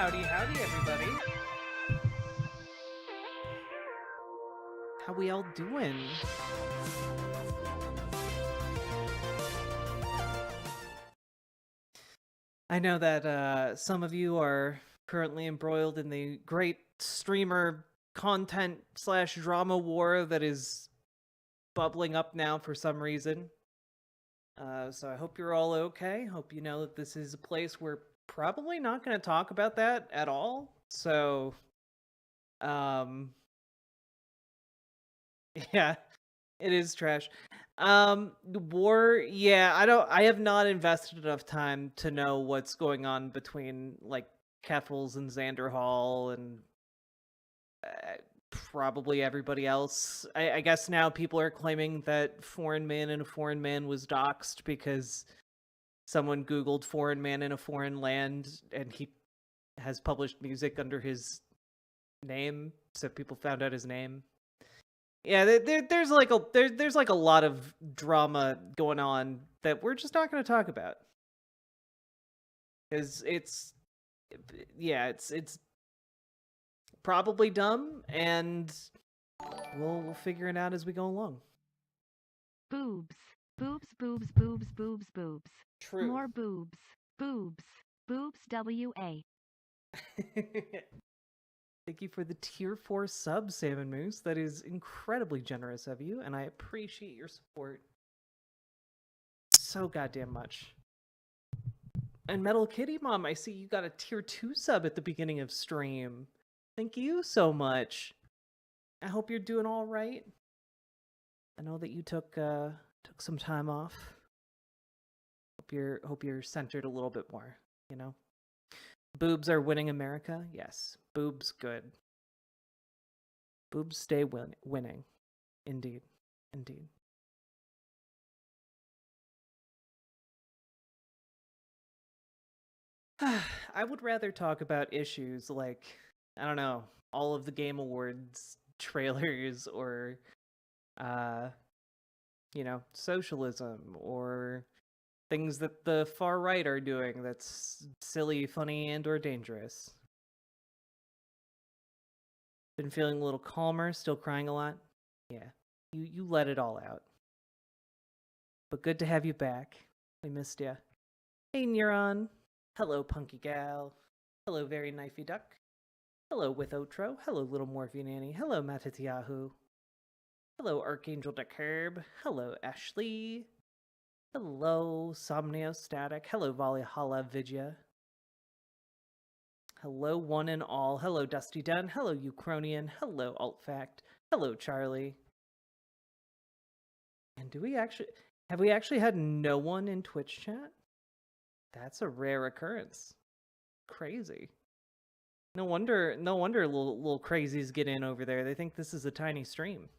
Howdy, howdy, everybody. How we all doing? I know that some of you are currently embroiled in the great streamer content slash drama war that is bubbling up now for some reason. So I hope you're all okay. Hope you know that this is a place we're probably not going to talk about that at all. So, um, yeah, it is trash. War, yeah, I have not invested enough time to know what's going on between like Keffels and Xander Hall and probably everybody else. I guess now people are claiming that Foreign Man in a Foreign Man was doxxed because someone Googled Foreign Man in a Foreign Land and he has published music under his name, so people found out his name. Yeah, there's like a lot of drama going on that we're just not going to talk about because it's probably dumb, and we'll figure it out as we go along. Boobs. Boobs, boobs, boobs, boobs, boobs. True. More boobs. Boobs. Boobs WA. Thank you for the tier 4 sub, Salmon Moose. That is incredibly generous of you, and I appreciate your support so goddamn much. And Metal Kitty Mom, I see you got a tier 2 sub at the beginning of stream. Thank you so much. I hope you're doing all right. I know that you took some time off. Hope you're centered a little bit more, you know. Boobs are winning America. Yes, boobs good. Boobs stay winning. Indeed. Indeed. I would rather talk about issues like, I don't know, all of the Game Awards trailers or socialism or things that the far right are doing that's silly, funny, and or dangerous. Been feeling a little calmer, still crying a lot. Yeah, you let it all out. But good to have you back. We missed you. Hey, Neuron. Hello, Punky Gal. Hello, Very Knifey Duck. Hello, With Otro. Hello, Little Morphe Nanny. Hello, Matatiahu. Hello, Archangel DeCurb. Hello, Ashley. Hello, Somniostatic. Hello, Valhalla Vidya. Hello, one and all. Hello, Dusty Dunn. Hello, Uchronian. Hello, Altfact. Hello, Charlie. And have we actually had no one in Twitch chat? That's a rare occurrence. Crazy. No wonder little crazies get in over there. They think this is a tiny stream.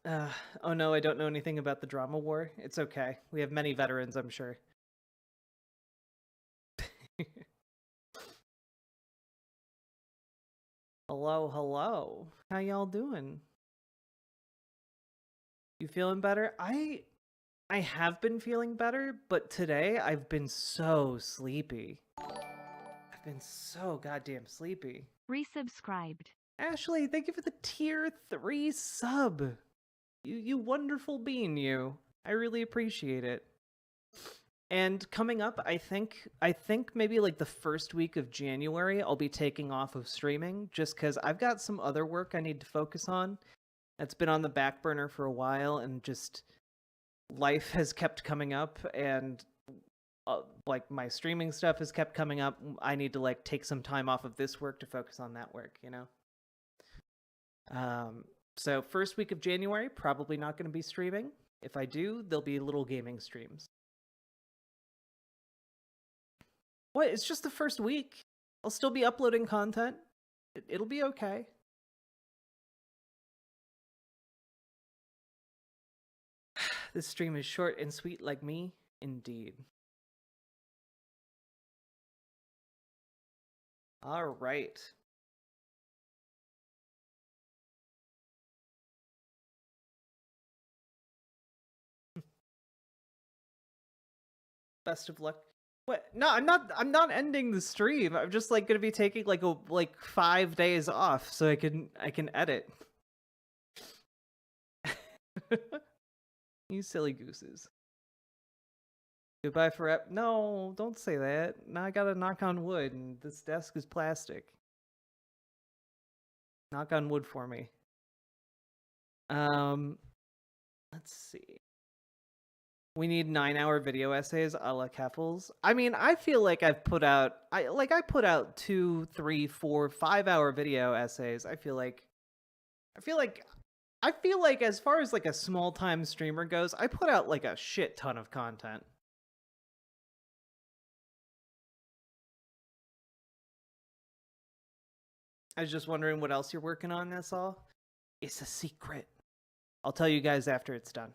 Oh no, I don't know anything about the drama war. It's okay. We have many veterans, I'm sure. Hello. How y'all doing? You feeling better? I have been feeling better, but today I've been so sleepy. I've been so goddamn sleepy. Resubscribed. Ashley, thank you for the tier 3 sub. You wonderful being, you. I really appreciate it. And coming up, I think maybe like the first week of January, I'll be taking off of streaming just because I've got some other work I need to focus on. That's been on the back burner for a while, and just life has kept coming up, and like my streaming stuff has kept coming up. I need to like take some time off of this work to focus on that work, you know? So first week of January, probably not going to be streaming. If I do, there'll be little gaming streams. What? It's just the first week. I'll still be uploading content. It'll be okay. This stream is short and sweet like me. Indeed. All right. Best of luck. What? No, I'm not ending the stream. I'm just like gonna be taking like 5 days off so I can edit. You silly gooses. Goodbye forever. No, don't say that. Now I gotta knock on wood, and this desk is plastic. Knock on wood for me. Let's see. We need 9-hour video essays a la Keffels. I mean, I feel like I put out 2, 3, 4, 5-hour video essays. I feel like as far as like a small time streamer goes, I put out like a shit ton of content. I was just wondering what else you're working on, that's all. It's a secret. I'll tell you guys after it's done.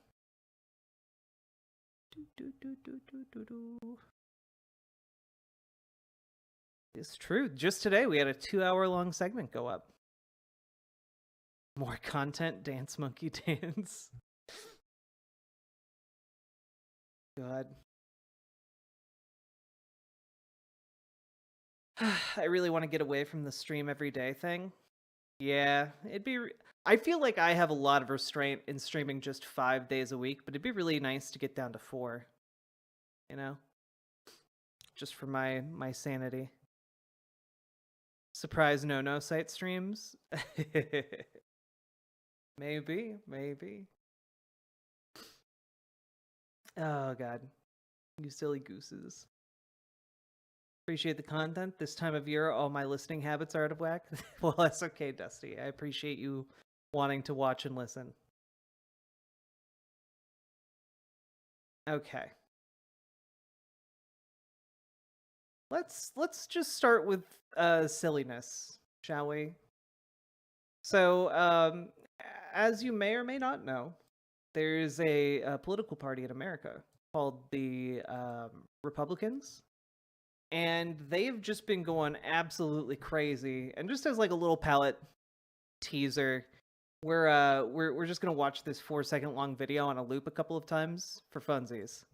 It's true. Just today we had a 2-hour-long segment go up. More content, Dance Monkey Dance. God. I really want to get away from the stream every day thing. Yeah, it'd be... I feel like I have a lot of restraint in streaming just 5 days a week, but it'd be really nice to get down to 4. You know? Just for my sanity. Surprise no site streams? Maybe. Oh god. You silly gooses. Appreciate the content. This time of year, all my listening habits are out of whack. Well, that's okay, Dusty. I appreciate you wanting to watch and listen. Okay. Let's just start with silliness, shall we? So, as you may or may not know, there's a political party in America called the Republicans. And they've just been going absolutely crazy. And just as like a little palette teaser, we're just gonna watch this 4-second long video on a loop a couple of times for funsies.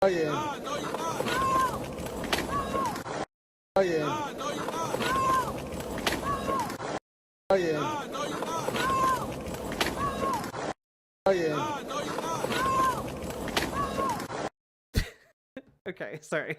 Oh yeah. No, no, you're not. Oh yeah. No, no, you're not. Oh yeah. No, no, you're not. Oh yeah. No, no, you're not. Okay, sorry.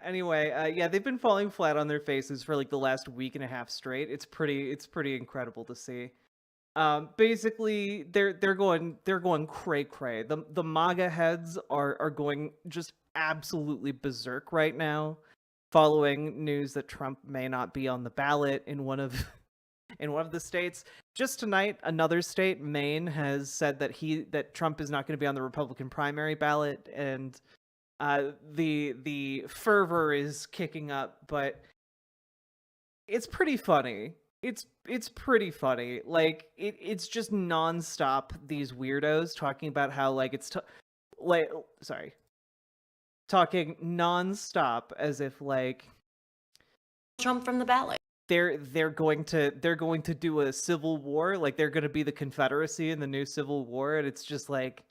Anyway, yeah, they've been falling flat on their faces for like the last week and a half straight. It's pretty incredible to see. Basically they're going cray cray. The MAGA heads are going just absolutely berserk right now, following news that Trump may not be on the ballot in one of the states. Just tonight, another state, Maine, has said that Trump is not going to be on the Republican primary ballot, and the fervor is kicking up, but it's pretty funny. It's pretty funny. Like it's just nonstop these weirdos talking about how like talking nonstop as if like Trump from the ballot. They're going to do a civil war, like they're going to be the Confederacy in the new Civil War, and it's just like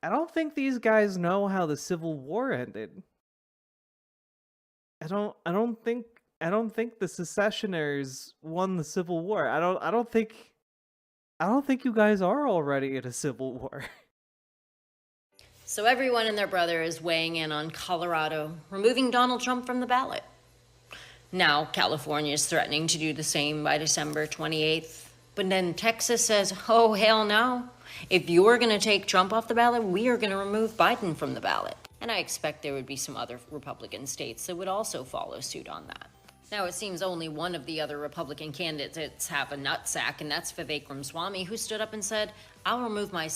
I don't think these guys know how the Civil War ended. I don't think the secessioners won the Civil War. I don't think you guys are already in a civil war. So everyone and their brother is weighing in on Colorado removing Donald Trump from the ballot. Now California is threatening to do the same by December 28th. But then Texas says, oh, hell no. If you're going to take Trump off the ballot, we are going to remove Biden from the ballot. And I expect there would be some other Republican states that would also follow suit on that. Now, it seems only one of the other Republican candidates have a nutsack, and that's Vivek Ramaswamy, who stood up and said, I'll remove my...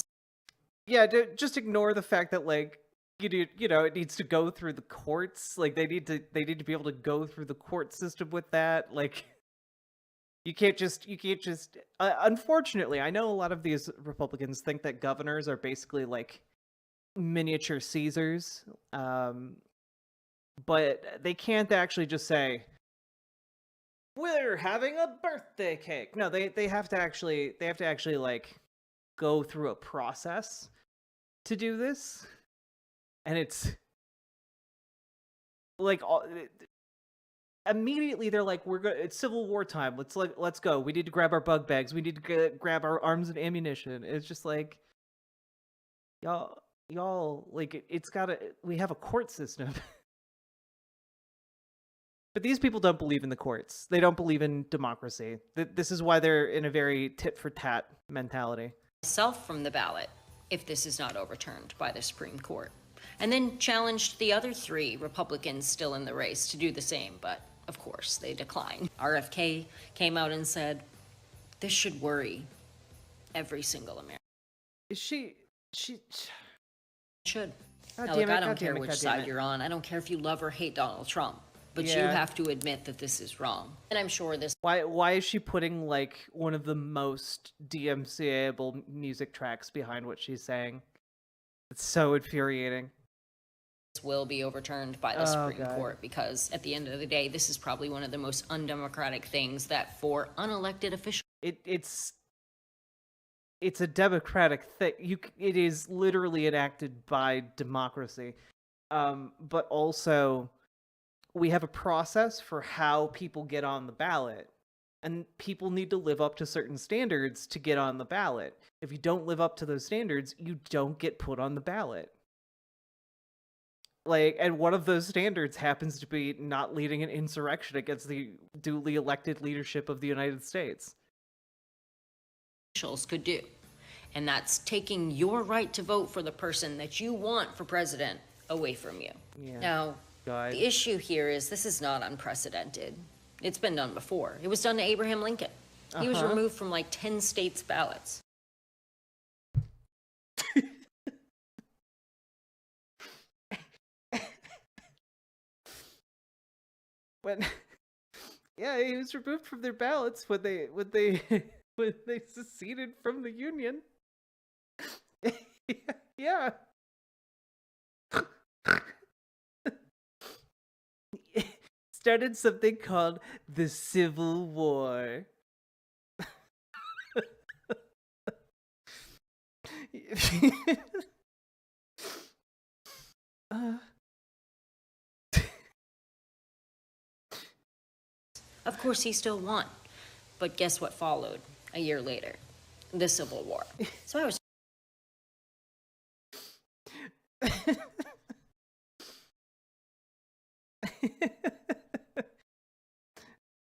Yeah, just ignore the fact that, like, you know, it needs to go through the courts. Like, they need to be able to go through the court system with that. Like, you can't just unfortunately, I know a lot of these Republicans think that governors are basically like miniature Caesars. but they can't actually just say, we're having a birthday cake. No, they have to actually like go through a process to do this, and it's like immediately they're like, it's Civil War time, let's go, we need to grab our bug bags, we need to grab our arms and ammunition. It's just like, y'all like, we have a court system. But these people don't believe in the courts. They don't believe in democracy. This is why they're in a very tit-for-tat mentality. Myself from the ballot if this is not overturned by the Supreme Court. And then challenged the other 3 Republicans still in the race to do the same, but of course they declined. RFK came out and said, this should worry every single American. She should. God Now, damn look, it, I don't God care damn it, which God damn side it. you're on. I don't care if you love or hate Donald Trump. But you Yeah. have to admit that this is wrong. And I'm sure this Why is she putting like one of the most DMCA-able music tracks behind what she's saying? It's so infuriating. will be overturned by the Oh, Supreme God. Court, because at the end of the day, this is probably one of the most undemocratic things that for unelected officials. It's a democratic thing. It is literally enacted by democracy. But also we have a process for how people get on the ballot, and people need to live up to certain standards to get on the ballot. If you don't live up to those standards, you don't get put on the ballot. Like, and one of those standards happens to be not leading an insurrection against the duly elected leadership of the United States. Could do. And that's taking your right to vote for the person that you want for president away from you. Yeah. Now, God. the issue here is this is not unprecedented. It's been done before. It was done to Abraham Lincoln. He was removed from like 10 states' ballots. When yeah, he was removed from their ballots when they when they seceded from the Union. Yeah. Started something called the Civil War. Of course, he still won. But guess what followed a year later? The Civil War. So I was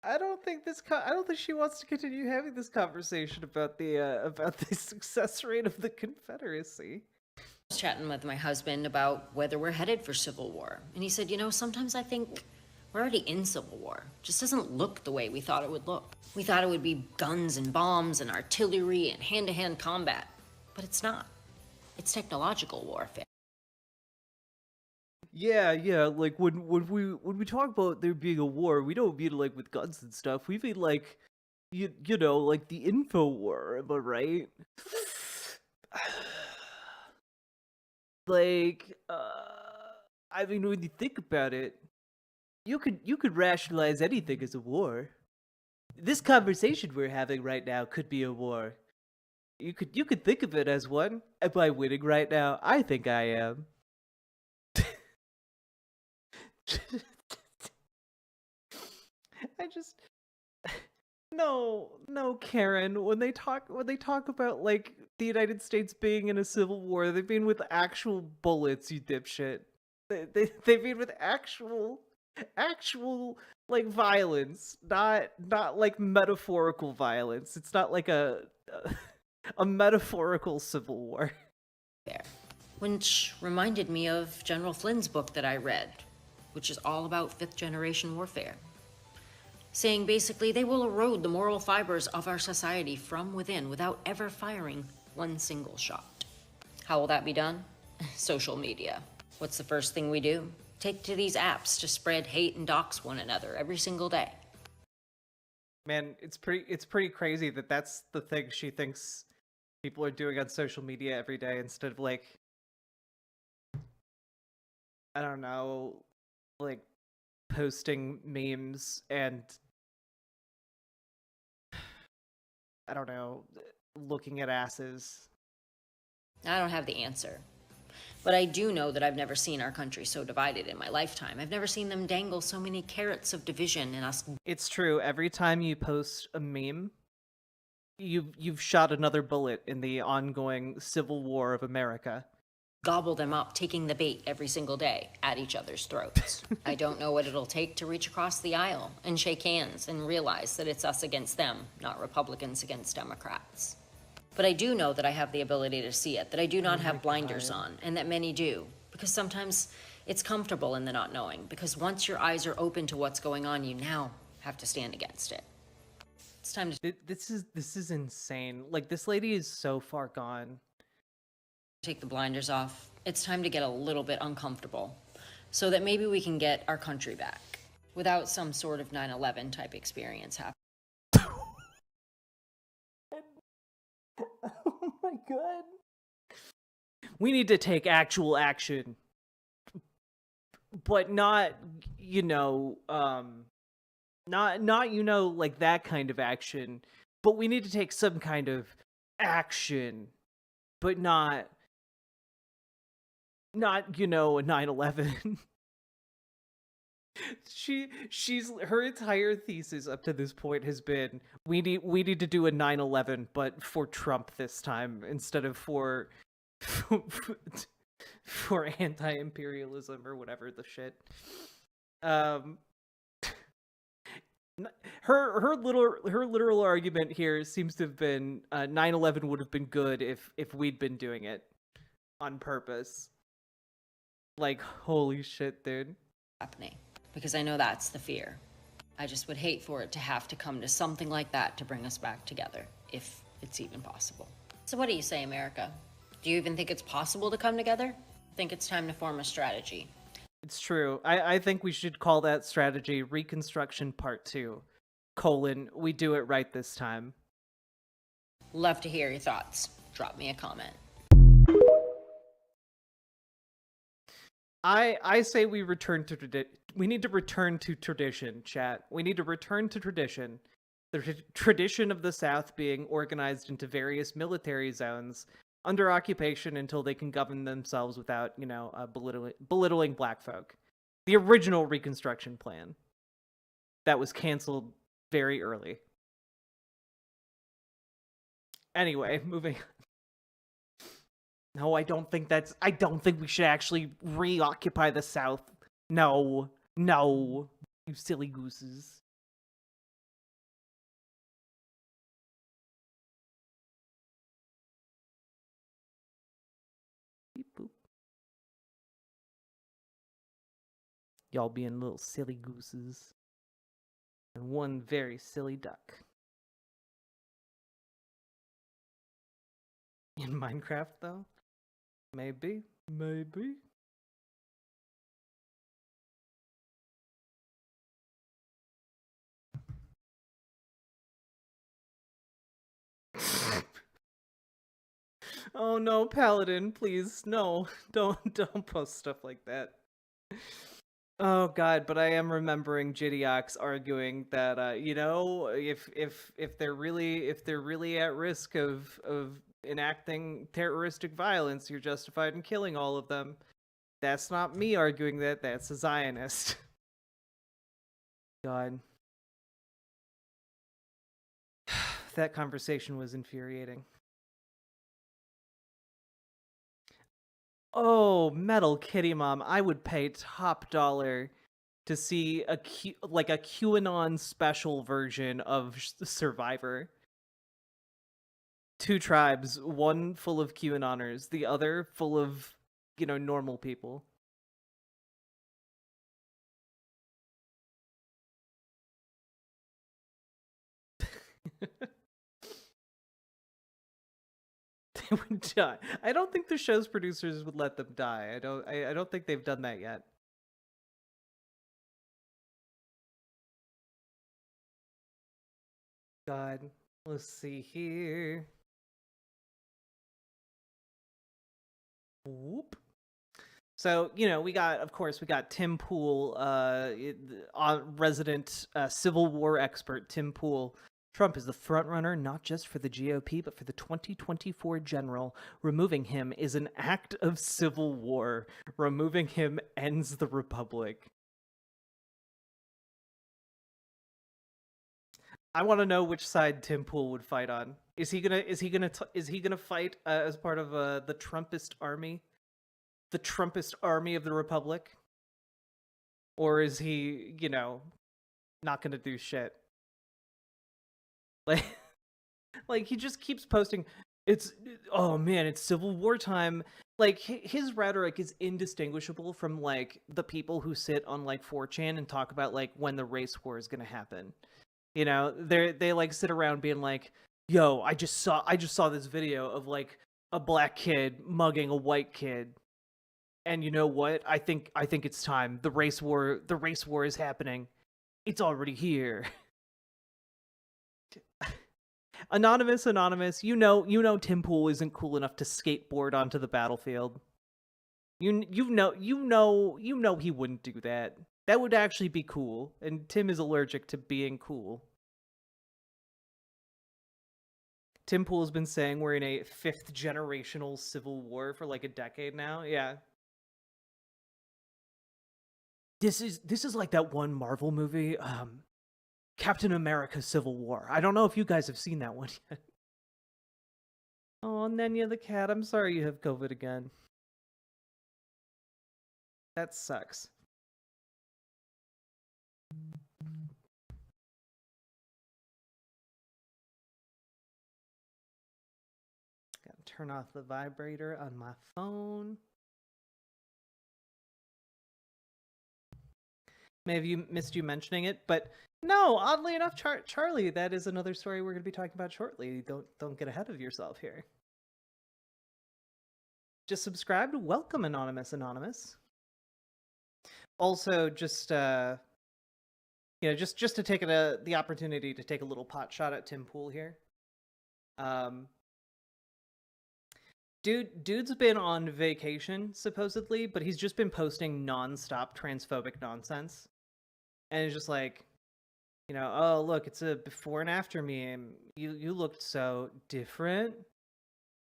I don't think she wants to continue having this conversation about the success rate of the Confederacy. chatting with my husband about whether we're headed for civil war. And he said, you know, sometimes I think we're already in civil war. It just doesn't look the way we thought it would look. We thought it would be guns and bombs and artillery and hand-to-hand combat. But it's not. It's technological warfare. Yeah, like when we talk about there being a war, we don't mean like with guns and stuff. We mean like you know, like the info war, am I right? Like I mean, when you think about it, you could rationalize anything as a war. This conversation we're having right now could be a war. You could think of it as one. Am I winning right now? I think I am. I just no, Karen. When they talk about like the United States being in a civil war, they mean with actual bullets, you dipshit. They mean with actual like violence, not like metaphorical violence. It's not like a metaphorical civil war. There. Which reminded me of General Flynn's book that I read, which is all about fifth-generation warfare. Saying basically they will erode the moral fibers of our society from within without ever firing one single shot. How will that be done? Social media. What's the first thing we do? Take to these apps to spread hate and dox one another every single day. Man, it's pretty crazy that that's the thing she thinks people are doing on social media every day instead of like, I don't know, like posting memes and I don't know, looking at asses. I don't have the answer. But I do know that I've never seen our country so divided in my lifetime. I've never seen them dangle so many carrots of division and us It's true. Every time you post a meme, you've shot another bullet in the ongoing civil war of America. gobble them up, taking the bait every single day at each other's throats. I don't know what it'll take to reach across the aisle and shake hands and realize that it's us against them, not Republicans against Democrats. But I do know that I have the ability to see it, that I do not have blinders on, and that many do. Because sometimes it's comfortable in the not knowing, because once your eyes are open to what's going on, you now have to stand against it. It's time to This is insane. Like, this lady is so far gone. take the blinders off. It's time to get a little bit uncomfortable so that maybe we can get our country back without some sort of 9/11 type experience happening. Oh my god. We need to take actual action. But not, not like that kind of action. But we need to take some kind of action. But not a 9/11. She's her entire thesis up to this point has been we need to do a 9/11 but for Trump this time instead of for anti-imperialism or whatever the shit. Her literal argument here seems to have been 9/11 would have been good if we'd been doing it on purpose. Like, holy shit, dude. Happening. Because I know that's the fear. I just would hate for it to have to come to something like that to bring us back together, if it's even possible. So what do you say, America? Do you even think it's possible to come together? I think it's time to form a strategy. It's true. I think we should call that strategy Reconstruction Part 2. : We do it right this time. Love to hear your thoughts. Drop me a comment. I say we return to we need to return to tradition, chat. We need to return to tradition. The tradition of the South being organized into various military zones under occupation until they can govern themselves without, belittling black folk. The original Reconstruction plan that was canceled very early. Anyway, moving on. No, I don't think we should actually reoccupy the South. No, you silly gooses. Beep boop. Y'all being little silly gooses. And one very silly duck. In Minecraft, though? Maybe. Oh no, Paladin, please, no. Don't post stuff like that. Oh god, but I am remembering Jidiox arguing that if they're really at risk of enacting terroristic violence, you're justified in killing all of them. That's not me arguing that, that's a Zionist. God. That conversation was infuriating. Oh, Metal Kitty Mom, I would pay top dollar to see a QAnon special version of Survivor. 2 tribes, one full of QAnoners, the other full of, normal people. They would die. I don't think the show's producers would let them die. I don't think they've done that yet. God, let's see here. Whoop. So, you know, we got Tim Pool, resident Civil War expert Tim Pool. Trump is the front runner not just for the GOP, but for the 2024 general. Removing him is an act of civil war. Removing him ends the republic. I want to know which side Tim Pool would fight on. Is he gonna fight as part of the Trumpist army? The Trumpist army of the Republic? Or is he, you know, not gonna do shit? Like he just keeps posting, oh man, it's Civil War time. Like his rhetoric is indistinguishable from like the people who sit on like 4chan and talk about like when the race war is gonna happen. You know, they like sit around being like, yo, I just saw this video of like a black kid mugging a white kid. And you know what? I think it's time. The race war is happening. It's already here. Anonymous, you know Tim Pool isn't cool enough to skateboard onto the battlefield. You know he wouldn't do that. That would actually be cool, and Tim is allergic to being cool. Tim Pool has been saying we're in a 5th generational civil war for like a decade now. Yeah. This is like that one Marvel movie, Captain America Civil War. I don't know if you guys have seen that one yet. Oh, Nenya the cat, I'm sorry you have COVID again. That sucks. Gotta turn off the vibrator on my phone. May have missed you mentioning it, but no, oddly enough, Charlie, that is another story we're going to be talking about shortly. Don't get ahead of yourself here. Just subscribed. Welcome, Anonymous. Also, just to take the opportunity to take a little pot shot at Tim Pool here. Dude's been on vacation supposedly, but he's just been posting nonstop transphobic nonsense. And it's just like, you know, oh look, it's a before and after meme. You looked so different.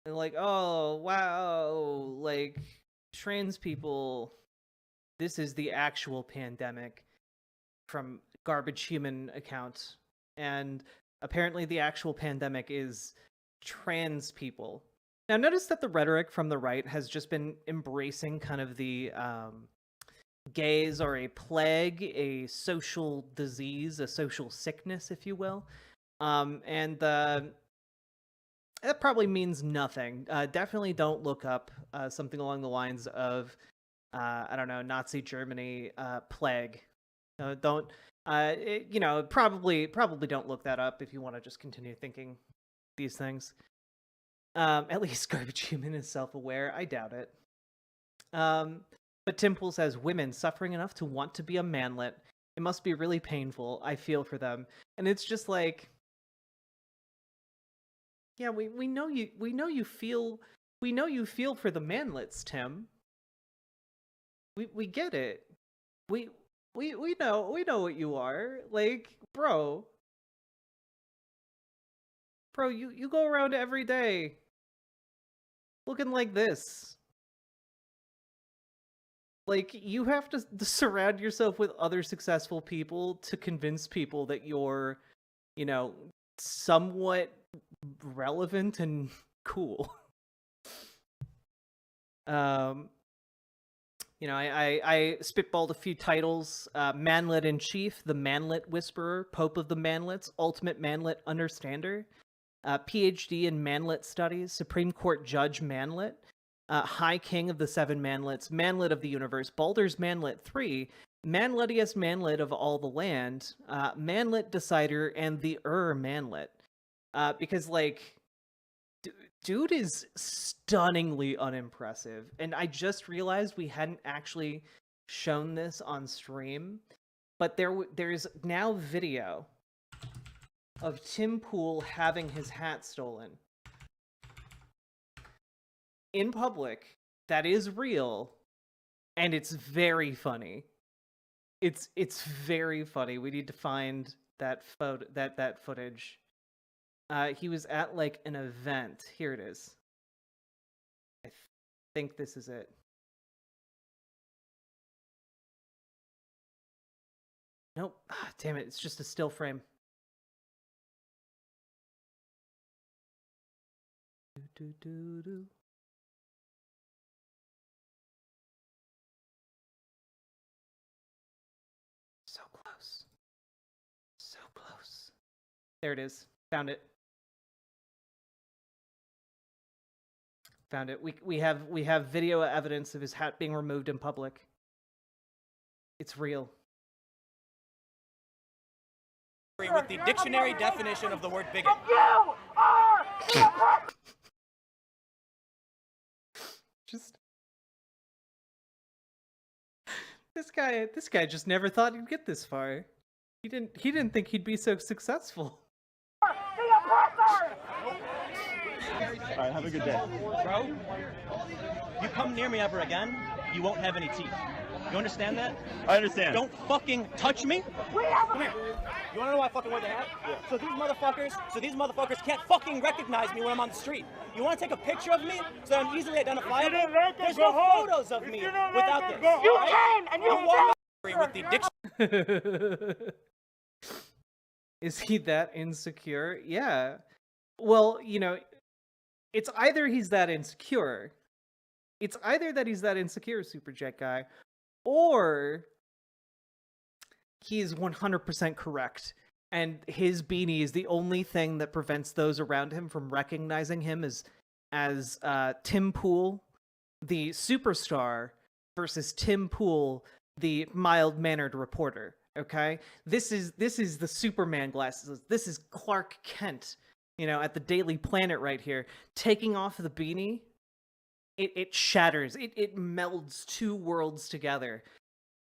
And like, oh wow, like trans people, this is the actual pandemic from Garbage Human account. And apparently the actual pandemic is trans people. Now notice that the rhetoric from the right has just been embracing kind of the gays are a plague, a social disease, a social sickness, if you will. And that probably means nothing. Definitely don't look up something along the lines of, I don't know, Nazi Germany plague. Don't, you know, probably don't look that up if you want to just continue thinking these things. At least Garbage Human is self-aware. I doubt it. But Tim Pool says, women suffering enough to want to be a manlet. It must be really painful. I feel for them. And it's just like, yeah, we know you feel for the manlets, Tim. We get it. We know what you are. Like, bro, you go around every day looking like this. Like, you have to surround yourself with other successful people to convince people that you're, you know, somewhat relevant and cool. You know, I spitballed a few titles. Manlet in Chief, the Manlet Whisperer, Pope of the Manlets, Ultimate Manlet Understander, PhD in Manlet Studies, Supreme Court Judge Manlet, High King of the Seven Manlets, Manlet of the Universe, Baldur's Manlet 3, Manletiest Manlet of all the land, Manlet Decider, and the Manlet. Because, like, dude is stunningly unimpressive. And I just realized we hadn't actually shown this on stream, but there's now video of Tim Pool having his hat stolen in public. That is real. and it's very funny. It's very funny. We need to find that that footage. He was at like an event. Here it is. I think this is it. Nope. Ah, damn it. It's just a still frame. Do, do, do. So close. So close. There it is. Found it. Found it. We have video evidence of his hat being removed in public. It's real. With the dictionary definition of the word bigot. Just this guy just never thought he'd get this far. He didn't think he'd be so successful. Alright, have a good day. Bro, you come near me ever again, you won't have any teeth. You understand that? I understand. Don't fucking touch me. Come here. You wanna know why I fucking wear the hat? Yeah. So these motherfuckers can't fucking recognize me when I'm on the street. You wanna take a picture of me so that I'm easily identifiable? There's no photos of me without this. You came and you walk with the dictionary. Is he that insecure? Yeah. Well, you know, it's either he's that insecure. It's either that he's that insecure, Superjet Guy, or he is 100% correct. And his beanie is the only thing that prevents those around him from recognizing him as Tim Pool, the superstar, versus Tim Pool, the mild-mannered reporter. Okay, this is the Superman glasses. This is Clark Kent, you know, at the Daily Planet right here, taking off the beanie. It shatters. It melds two worlds together.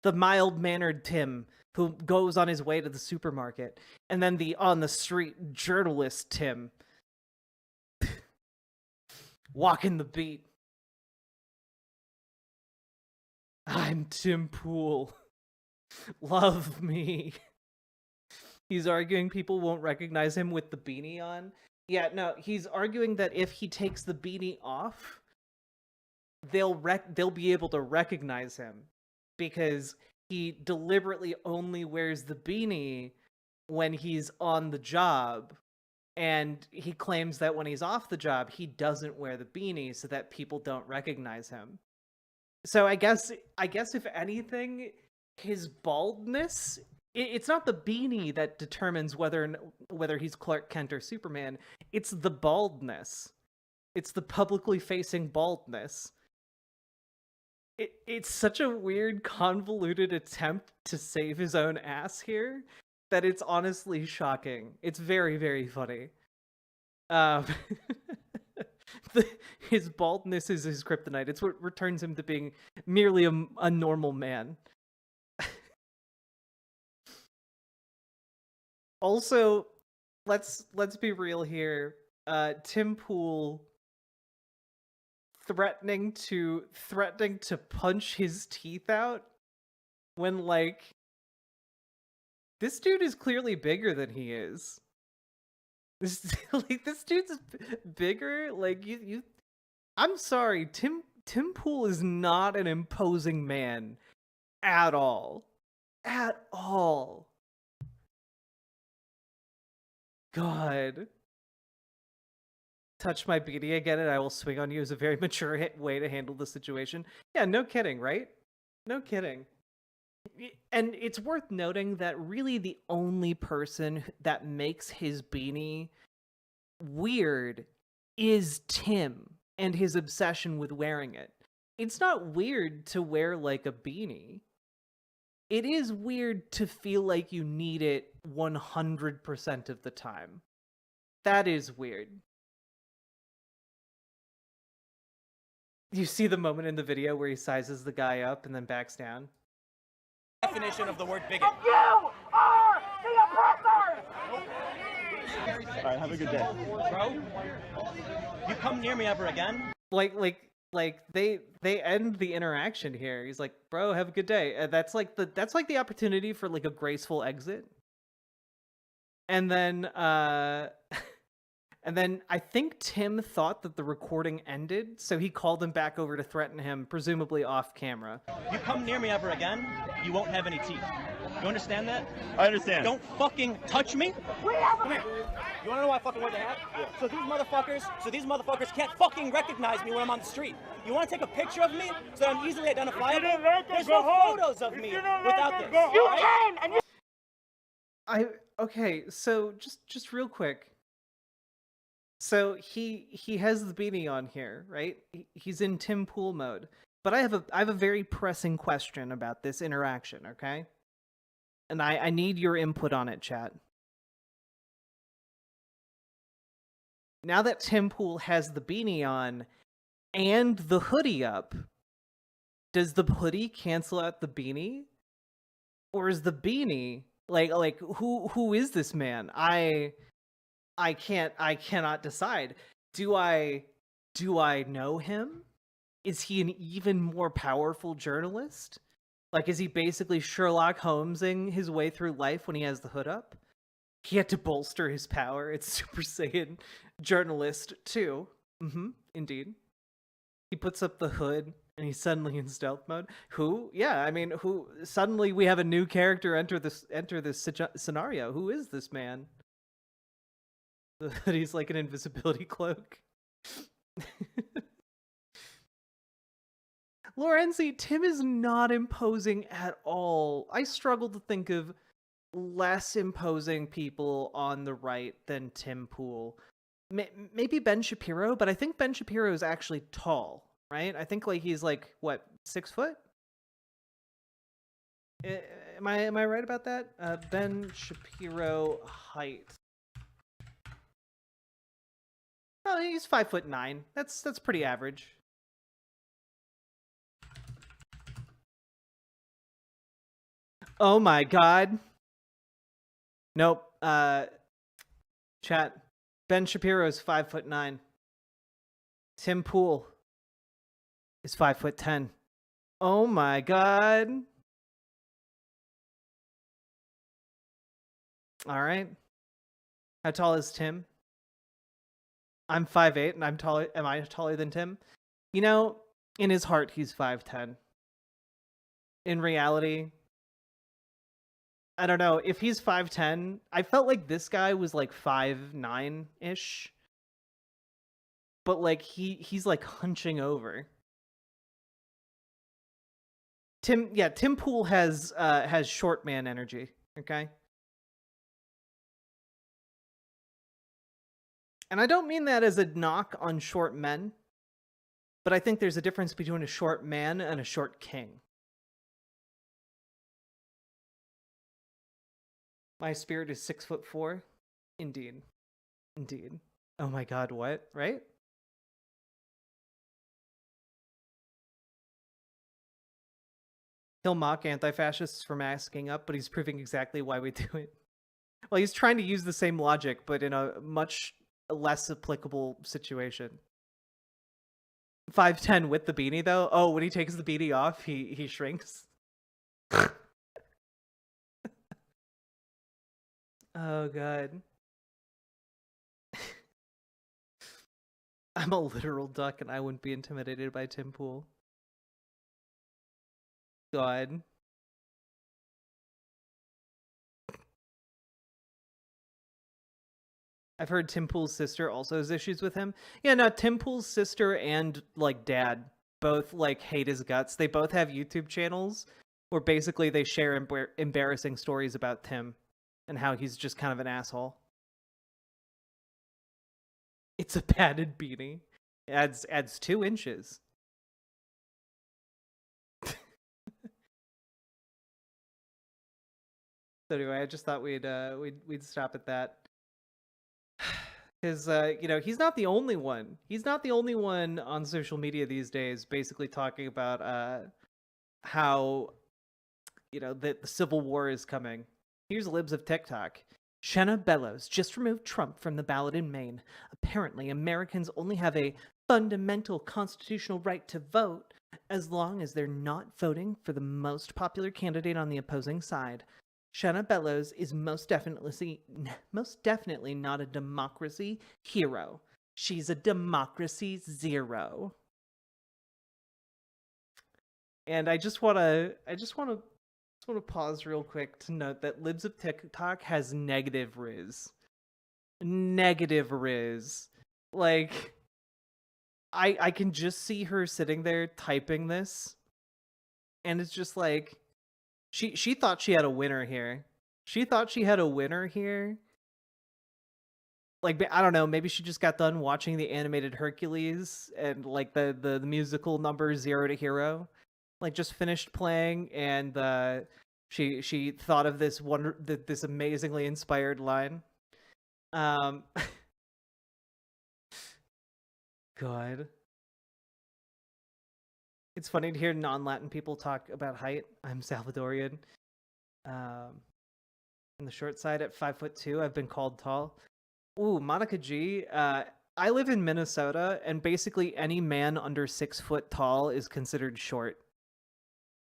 The mild-mannered Tim who goes on his way to the supermarket, and then the on the street journalist Tim walking the beat. I'm Tim Pool. Love me. He's arguing people won't recognize him with the beanie on. Yeah, no, he's arguing that if he takes the beanie off, they'll be able to recognize him because he deliberately only wears the beanie when he's on the job, and he claims that when he's off the job, he doesn't wear the beanie so that people don't recognize him. So I guess if anything, his baldness, it's not the beanie that determines whether he's Clark Kent or Superman. It's the baldness. It's the publicly facing baldness. It's such a weird, convoluted attempt to save his own ass here that it's honestly shocking. It's very, very funny. His baldness is his kryptonite. It's what returns him to being merely a normal man. Also, let's be real here. Tim Pool threatening to punch his teeth out when, like, this dude is clearly bigger than he is. This dude's bigger. Like, you I'm sorry, Tim Pool is not an imposing man at all. At all. God. Touch my beanie again and I will swing on you is a very mature way to handle the situation. Yeah, no kidding, right? No kidding. And it's worth noting that really the only person that makes his beanie weird is Tim and his obsession with wearing it. It's not weird to wear like a beanie. It is weird to feel like you need it 100% of the time. That is weird. You see the moment in the video where he sizes the guy up and then backs down? Definition of the word bigot. You are the oppressor! Alright, have a good day. Bro, you come near me ever again? Like like they end the interaction here. He's like, "Bro, have a good day." And that's like the opportunity for like a graceful exit. And then and then I think Tim thought that the recording ended, so he called him back over to threaten him, presumably off camera. You come near me ever again, you won't have any teeth. You understand that? I understand. Don't fucking touch me. Come here. You wanna know why I fucking wear the hat? Yeah. So these motherfuckers can't fucking recognize me when I'm on the street. You wanna take a picture of me so that I'm easily identifiable? There's no photos of me without this. You can, and you. Okay, so just real quick. So he has the beanie on here, right? He's in Tim Pool mode. But I have a very pressing question about this interaction, okay? And I need your input on it, chat. Now that Tim Pool has the beanie on and the hoodie up, does the hoodie cancel out the beanie? Or is the beanie like who is this man? I cannot decide. Do I know him? Is he an even more powerful journalist? Like, is he basically Sherlock Holmesing his way through life when he has the hood up? He had to bolster his power. It's Super Saiyan Journalist 2. Indeed. He puts up the hood and he's suddenly in stealth mode. Who? Yeah, I mean, who? Suddenly we have a new character enter this scenario. Who is this man? The hoodie's like an invisibility cloak. Lorenzi, Tim is not imposing at all. I struggle to think of less imposing people on the right than Tim Pool. Maybe Ben Shapiro, but I think Ben Shapiro is actually tall, right? I think like he's like, what, 6 foot? Am I right about that? Ben Shapiro height. Oh, he's 5'9". That's pretty average. Oh my god. Nope. Chat. Ben Shapiro is 5'9". Tim Pool is 5'10". Oh my god. All right. How tall is Tim? I'm 5'8", and I'm taller. Am I taller than Tim? You know, in his heart, he's 5'10". In reality, I don't know. If he's 5'10", I felt like this guy was like 5'9"-ish. But like he's like hunching over. Tim Pool has short man energy, okay? And I don't mean that as a knock on short men, but I think there's a difference between a short man and a short king. My spirit is 6'4". Indeed. Indeed. Oh my god, what? Right? He'll mock anti-fascists for masking up, but he's proving exactly why we do it. Well, he's trying to use the same logic, but in a much less applicable situation. 5'10" with the beanie, though? Oh, when he takes the beanie off, he shrinks? Oh, god. I'm a literal duck, and I wouldn't be intimidated by Tim Pool. God. I've heard Tim Pool's sister also has issues with him. Yeah, no, Tim Pool's sister and, like, dad both, like, hate his guts. They both have YouTube channels where basically they share embarrassing stories about Tim and how he's just kind of an asshole. It's a padded beanie. It adds 2 inches. So anyway, I just thought we'd stop at that. Because, you know, he's not the only one. He's not the only one on social media these days basically talking about how, you know, the Civil War is coming. Here's Libs of TikTok. Shanna Bellows just removed Trump from the ballot in Maine. Apparently, Americans only have a fundamental constitutional right to vote as long as they're not voting for the most popular candidate on the opposing side. Shanna Bellows is most definitely not a democracy hero. She's a democracy zero. And I just want to pause real quick to note that Libs of TikTok has negative Riz. Negative Riz. Like, I can just see her sitting there typing this, and it's just like, she thought she had a winner here. She thought she had a winner here. Like, I don't know, maybe she just got done watching the animated Hercules and like the musical number 0 to Hero. Like, just finished playing, and she thought of this this amazingly inspired line. God. It's funny to hear non-Latin people talk about height. I'm Salvadorian. On the short side at 5'2", I've been called tall. Ooh, Monica G. I live in Minnesota, and basically any man under 6 foot tall is considered short.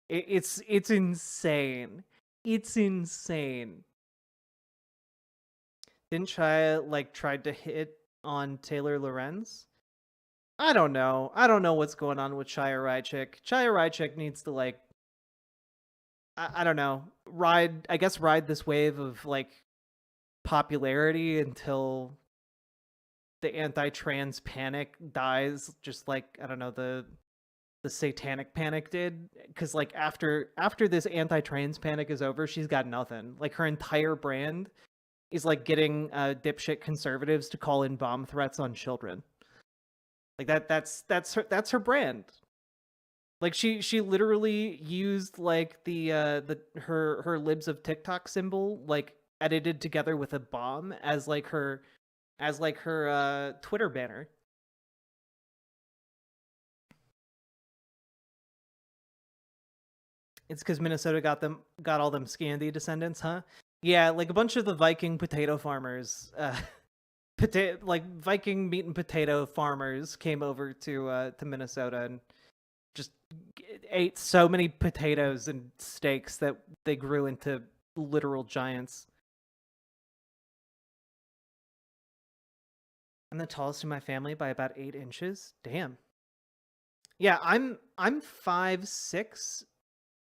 It's insane. It's insane. Didn't Shia tried to hit on Taylor Lorenz? I don't know. I don't know what's going on with Shia Rychik. Shia Rychik needs to I don't know, ride this wave of popularity until the anti-trans panic dies, just like, I don't know, the satanic panic did. Because after this anti-trans panic is over, she's got nothing. Like, her entire brand is getting dipshit conservatives to call in bomb threats on children. Like, that's her brand. Like, she literally used her Libs of TikTok symbol edited together with a bomb as her Twitter banner. It's because Minnesota got all them Scandi descendants, huh? Yeah, a bunch of the Viking potato farmers, Viking meat and potato farmers came over to Minnesota and just ate so many potatoes and steaks that they grew into literal giants. I'm the tallest in my family by about 8 inches. Damn. Yeah, I'm 5'6",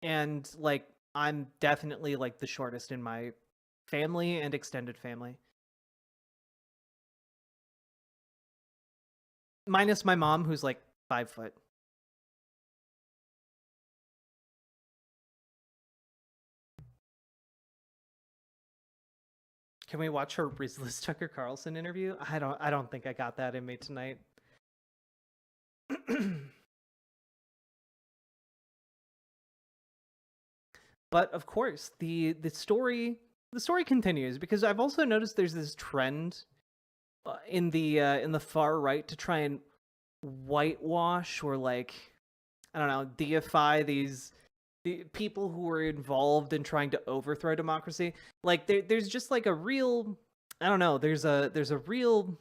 and I'm definitely the shortest in my family and extended family. Minus my mom, who's 5 foot. Can we watch her Rizless Tucker Carlson interview? I don't think I got that in me tonight. But of course, the story continues, because I've also noticed there's this trend in the far right to try and whitewash or I don't know, deify the people who were involved in trying to overthrow democracy. There's just a real, I don't know, there's a real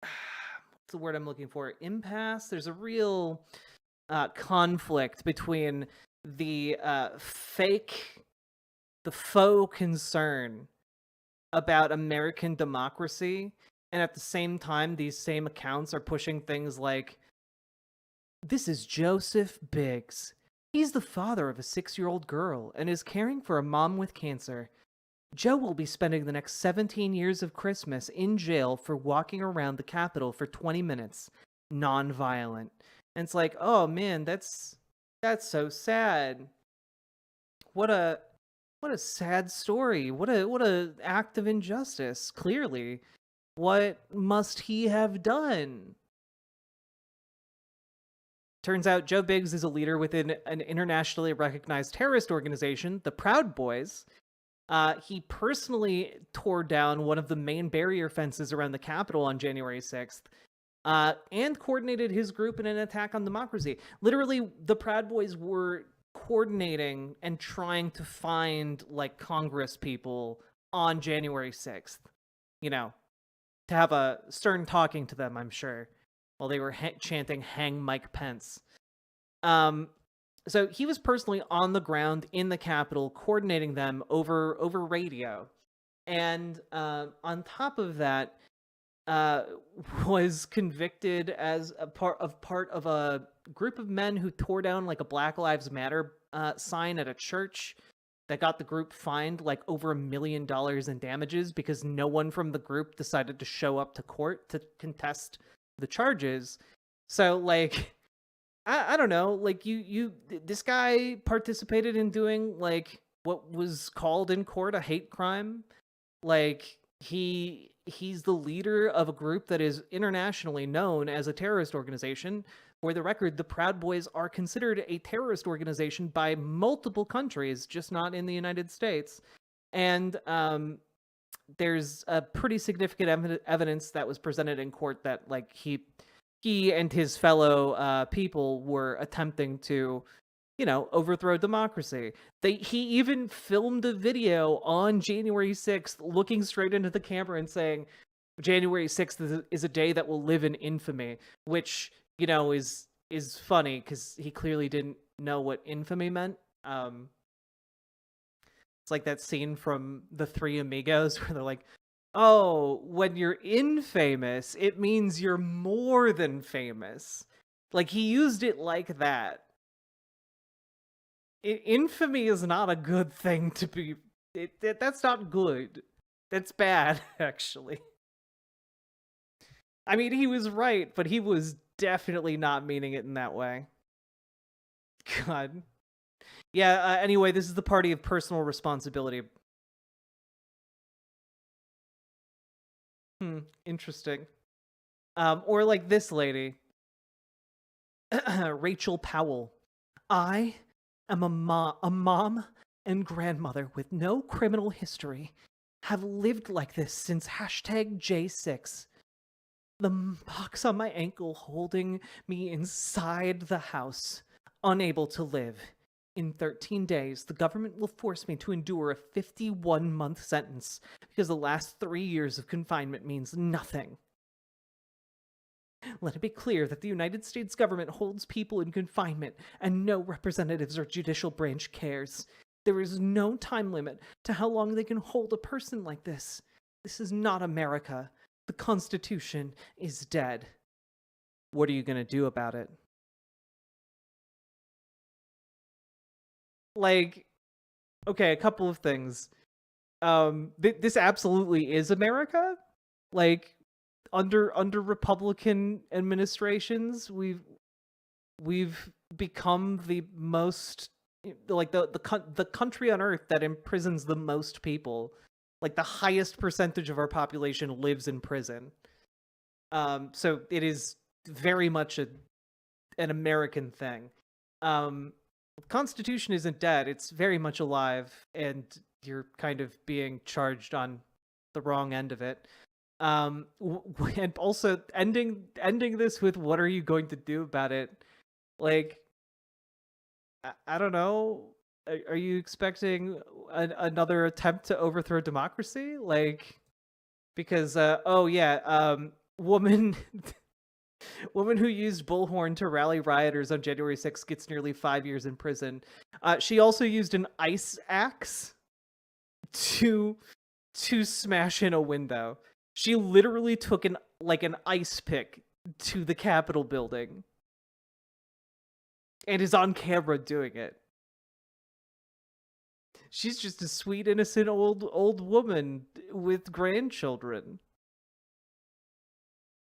what's the word I'm looking for? Impasse. There's a real conflict between the faux concern about American democracy, and at the same time, these same accounts are pushing things like, this is Joseph Biggs. He's the father of a 6-year-old girl and is caring for a mom with cancer. Joe will be spending the next 17 years of Christmas in jail for walking around the Capitol for 20 minutes, non-violent. And it's like, oh man, that's so sad. What a sad story. What a act of injustice. Clearly, what must he have done? Turns out Joe Biggs is a leader within an internationally recognized terrorist organization, the Proud Boys. He personally tore down one of the main barrier fences around the Capitol on January 6th, and coordinated his group in an attack on democracy. Literally, the Proud Boys were coordinating and trying to find Congress people on January 6th. You know, to have a stern talking to them, I'm sure, while they were chanting "Hang Mike Pence." So he was personally on the ground in the Capitol, coordinating them over radio, and on top of that, was convicted as a part of a group of men who tore down like a Black Lives Matter sign at a church that got the group fined like over $1 million in damages because no one from the group decided to show up to court to contest the charges. So like, I don't know, like this guy participated in doing like what was called in court a hate crime. Like he's the leader of a group that is internationally known as a terrorist organization. For the record, the Proud Boys are considered a terrorist organization by multiple countries, just not in the United States. And there's a pretty significant evidence that was presented in court that like he and his fellow people were attempting to, overthrow democracy. He even filmed a video on January 6th, looking straight into the camera and saying, January 6th is a day that will live in infamy, which, is funny because he clearly didn't know what infamy meant. It's like that scene from The Three Amigos where they're like, oh, when you're infamous, it means you're more than famous. Like, he used it like that. Infamy is not a good thing to be... That's not good. That's bad, actually. I mean, he was right, but he was definitely not meaning it in that way. God. Yeah, anyway, this is the party of personal responsibility. Interesting. Or like this lady. Rachel Powell. I am a mom and grandmother with no criminal history. Have lived like this since #J6. The box on my ankle holding me inside the house, unable to live. In 13 days, the government will force me to endure a 51-month sentence because the last 3 years of confinement means nothing. Let it be clear that the United States government holds people in confinement and no representatives or judicial branch cares. There is no time limit to how long they can hold a person like this. This is not America. The Constitution is dead. What are you going to do about it? Like, okay, a couple of things. This absolutely is America. Like, under Republican administrations, we've become the most, like, the country on earth that imprisons the most people. Like, the highest percentage of our population lives in prison. So it is very much an American thing. The Constitution isn't dead. It's very much alive, and you're kind of being charged on the wrong end of it. And also ending this with, what are you going to do about it? Like, I don't know. Are you expecting another attempt to overthrow democracy? Like, because woman who used bullhorn to rally rioters on January 6th gets nearly 5 years in prison. She also used an ice axe to smash in a window. She literally took an ice pick to the Capitol building and is on camera doing it. She's just a sweet, innocent old woman with grandchildren.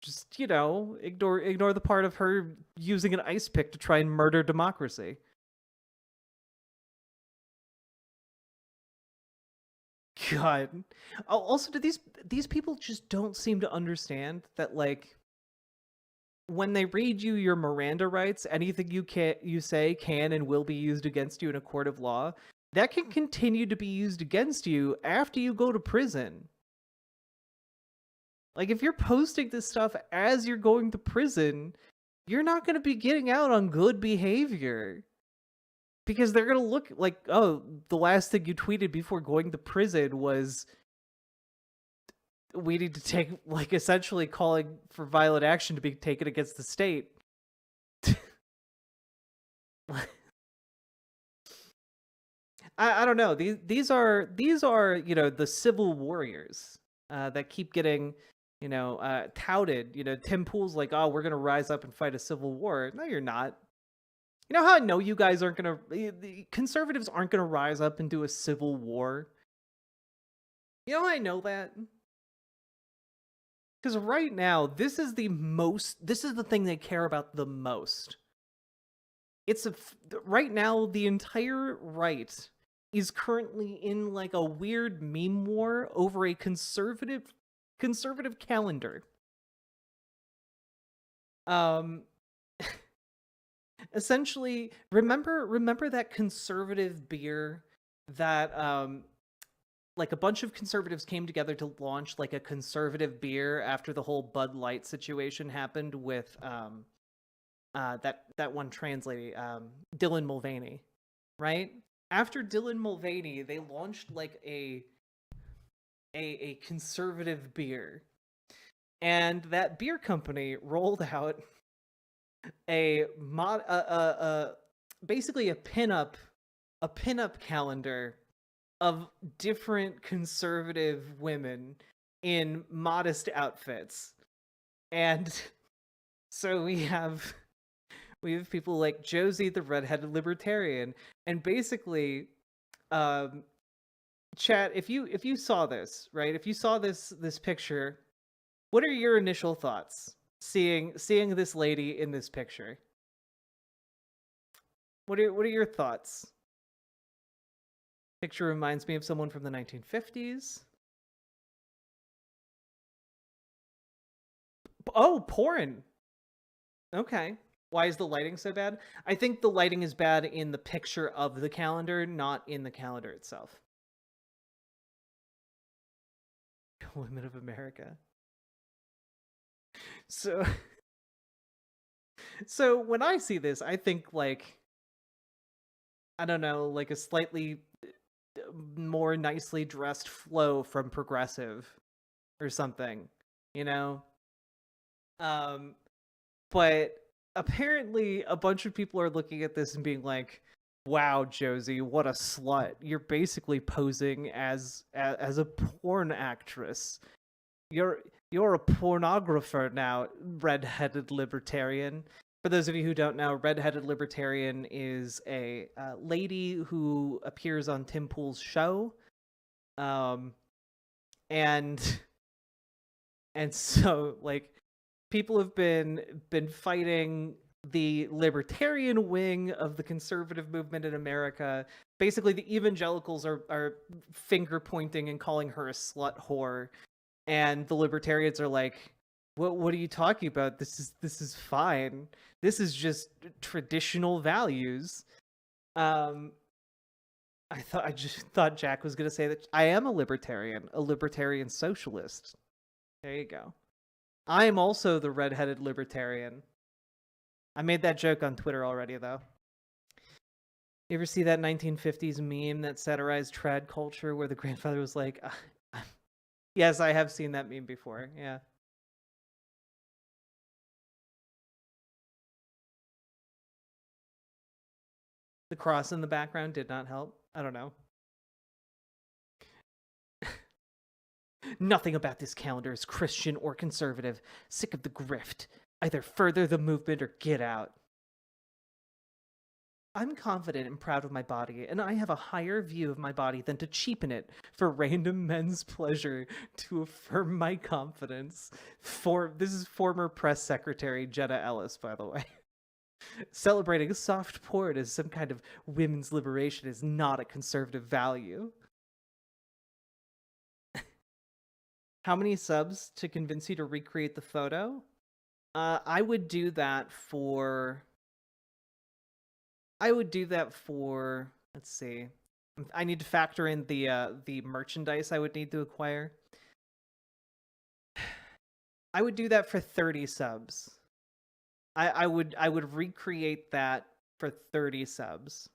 Just, ignore the part of her using an ice pick to try and murder democracy. God. Also, do these people just don't seem to understand that, like, when they read you your Miranda rights, anything you say can and will be used against you in a court of law. That can continue to be used against you after you go to prison. Like, if you're posting this stuff as you're going to prison, you're not going to be getting out on good behavior. Because they're going to look like, oh, the last thing you tweeted before going to prison was we need to take, like, essentially calling for violent action to be taken against the state. I don't know. These are you know, the civil warriors that keep getting, you know, touted. You know, Tim Pool's like, oh, we're gonna rise up and fight a civil war. No, you're not. You know how I know you guys aren't gonna, the conservatives aren't gonna rise up and do a civil war. You know how I know that? Because right now, this is the thing they care about the most. Right now, the entire right is currently in like a weird meme war over a conservative calendar. Essentially, remember that conservative beer that like a bunch of conservatives came together to launch like a conservative beer after the whole Bud Light situation happened with that one trans lady, Dylan Mulvaney, right? After Dylan Mulvaney, they launched like a conservative beer, and that beer company rolled out basically a pinup calendar of different conservative women in modest outfits. And so we have people like Josie the redheaded libertarian, and basically chat, if you saw this, right? If you saw this picture, what are your initial thoughts seeing this lady in this picture? What are your thoughts? Picture reminds me of someone from the 1950s. Oh, porn. Okay. Why is the lighting so bad? I think the lighting is bad in the picture of the calendar, not in the calendar itself. Women of America. So when I see this, I think like, I don't know, like a slightly more nicely dressed Flo from Progressive or something, you know? But apparently a bunch of people are looking at this and being like, wow, Josie, what a slut. You're basically posing as a porn actress. You're a pornographer now, redheaded libertarian. For those of you who don't know, redheaded libertarian is a lady who appears on Tim Pool's show. And so like people have been fighting the libertarian wing of the conservative movement in America. Basically, the evangelicals are finger pointing and calling her a slut whore, and the libertarians are like, "What are you talking about? This is fine. This is just traditional values." I just thought Jack was gonna say that I am a libertarian socialist. There you go. I am also the redheaded libertarian. I made that joke on Twitter already, though. You ever see that 1950s meme that satirized trad culture where the grandfather was like, yes, I have seen that meme before, yeah. The cross in the background did not help. I don't know. Nothing about this calendar is Christian or conservative. Sick of the grift. Either further the movement or get out. I'm confident and proud of my body, and I have a higher view of my body than to cheapen it for random men's pleasure to affirm my confidence. This is former press secretary Jenna Ellis, by the way. Celebrating soft porn as some kind of women's liberation is not a conservative value. How many subs to convince you to recreate the photo? I would do that for, let's see. I need to factor in the merchandise I would need to acquire. I would do that for 30 subs. I would recreate that for 30 subs.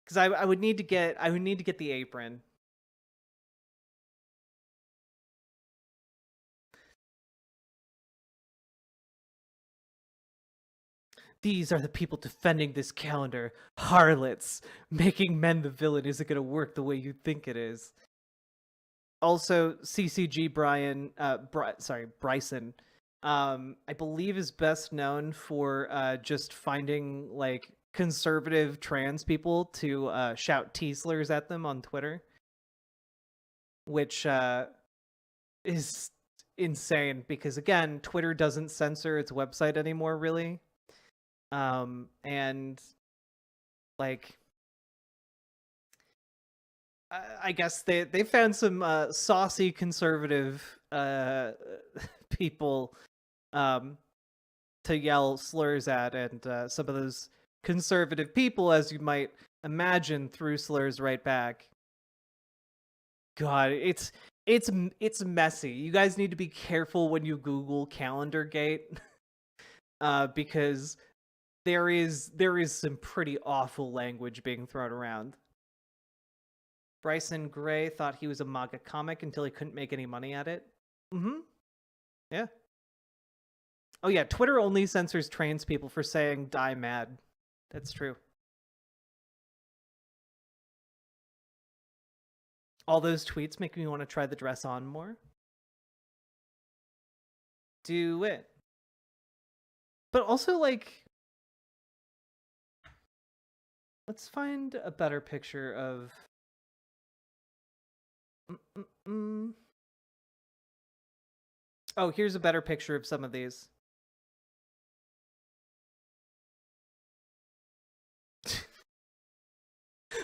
Because I would need to get the apron. These are the people defending this calendar. Harlots. Making men the villain isn't going to work the way you think it is. Also, CCG Bryson, I believe is best known for just finding like conservative trans people to shout T-slurs at them on Twitter, which is insane because again, Twitter doesn't censor its website anymore, really. And like, I guess they found some saucy conservative people to yell slurs at, and some of those conservative people, as you might imagine, threw slurs right back. God, it's messy. You guys need to be careful when you Google Calendargate, because there is some pretty awful language being thrown around. Bryson Gray thought he was a manga comic until he couldn't make any money at it. Mm-hmm. Yeah. Oh yeah, Twitter only censors trans people for saying "die mad." That's true. All those tweets make me want to try the dress on more. Do it. But also, like, let's find a better picture of... Oh, here's a better picture of some of these.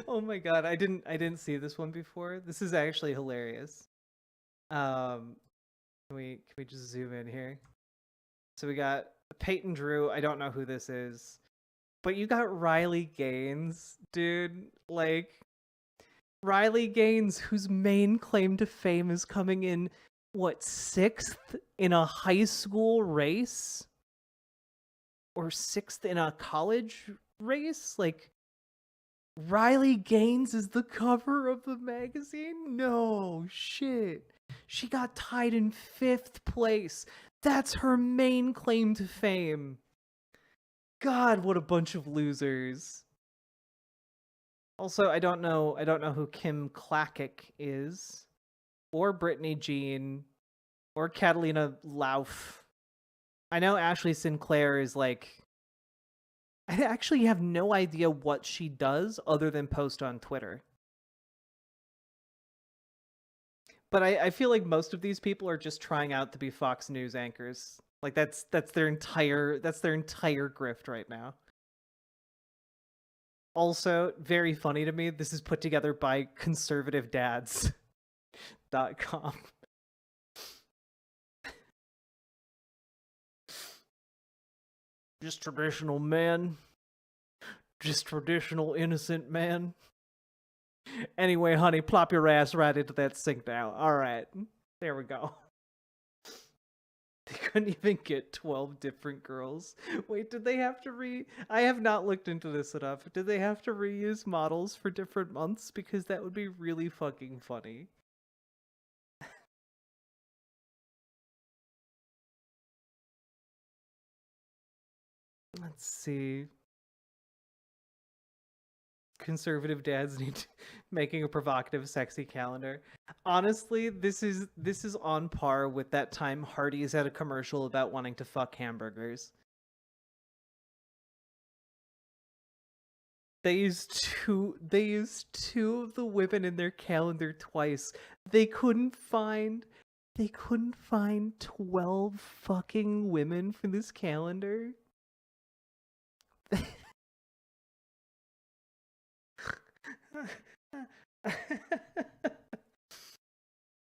Oh my god, I didn't see this one before. This is actually hilarious. Can we just zoom in here? So we got Peyton Drew. I don't know who this is, but you got Riley Gaines, dude. Like, Riley Gaines, whose main claim to fame is coming in, what, 6th in a high school race? Or 6th in a college race? Like, Riley Gaines is the cover of the magazine? No, shit. She got tied in 5th place. That's her main claim to fame. God, what a bunch of losers. Also, I don't know who Kim Clackick is, or Brittany Jean, or Catalina Lauf. I know Ashley Sinclair is like... I actually have no idea what she does other than post on Twitter. But I feel like most of these people are just trying out to be Fox News anchors. Like that's their entire grift right now. Also, very funny to me, this is put together by conservativedads.com. Just traditional man. Just traditional innocent man. Anyway, honey, plop your ass right into that sink now. Alright. There we go. They couldn't even get 12 different girls. Wait, did they have to I have not looked into this enough. Did they have to reuse models for different months? Because that would be really fucking funny. Let's see. Conservative dads need making a provocative, sexy calendar. Honestly, this is on par with that time Hardee's had a commercial about wanting to fuck hamburgers. They used two of the women in their calendar twice. They couldn't find 12 fucking women for this calendar.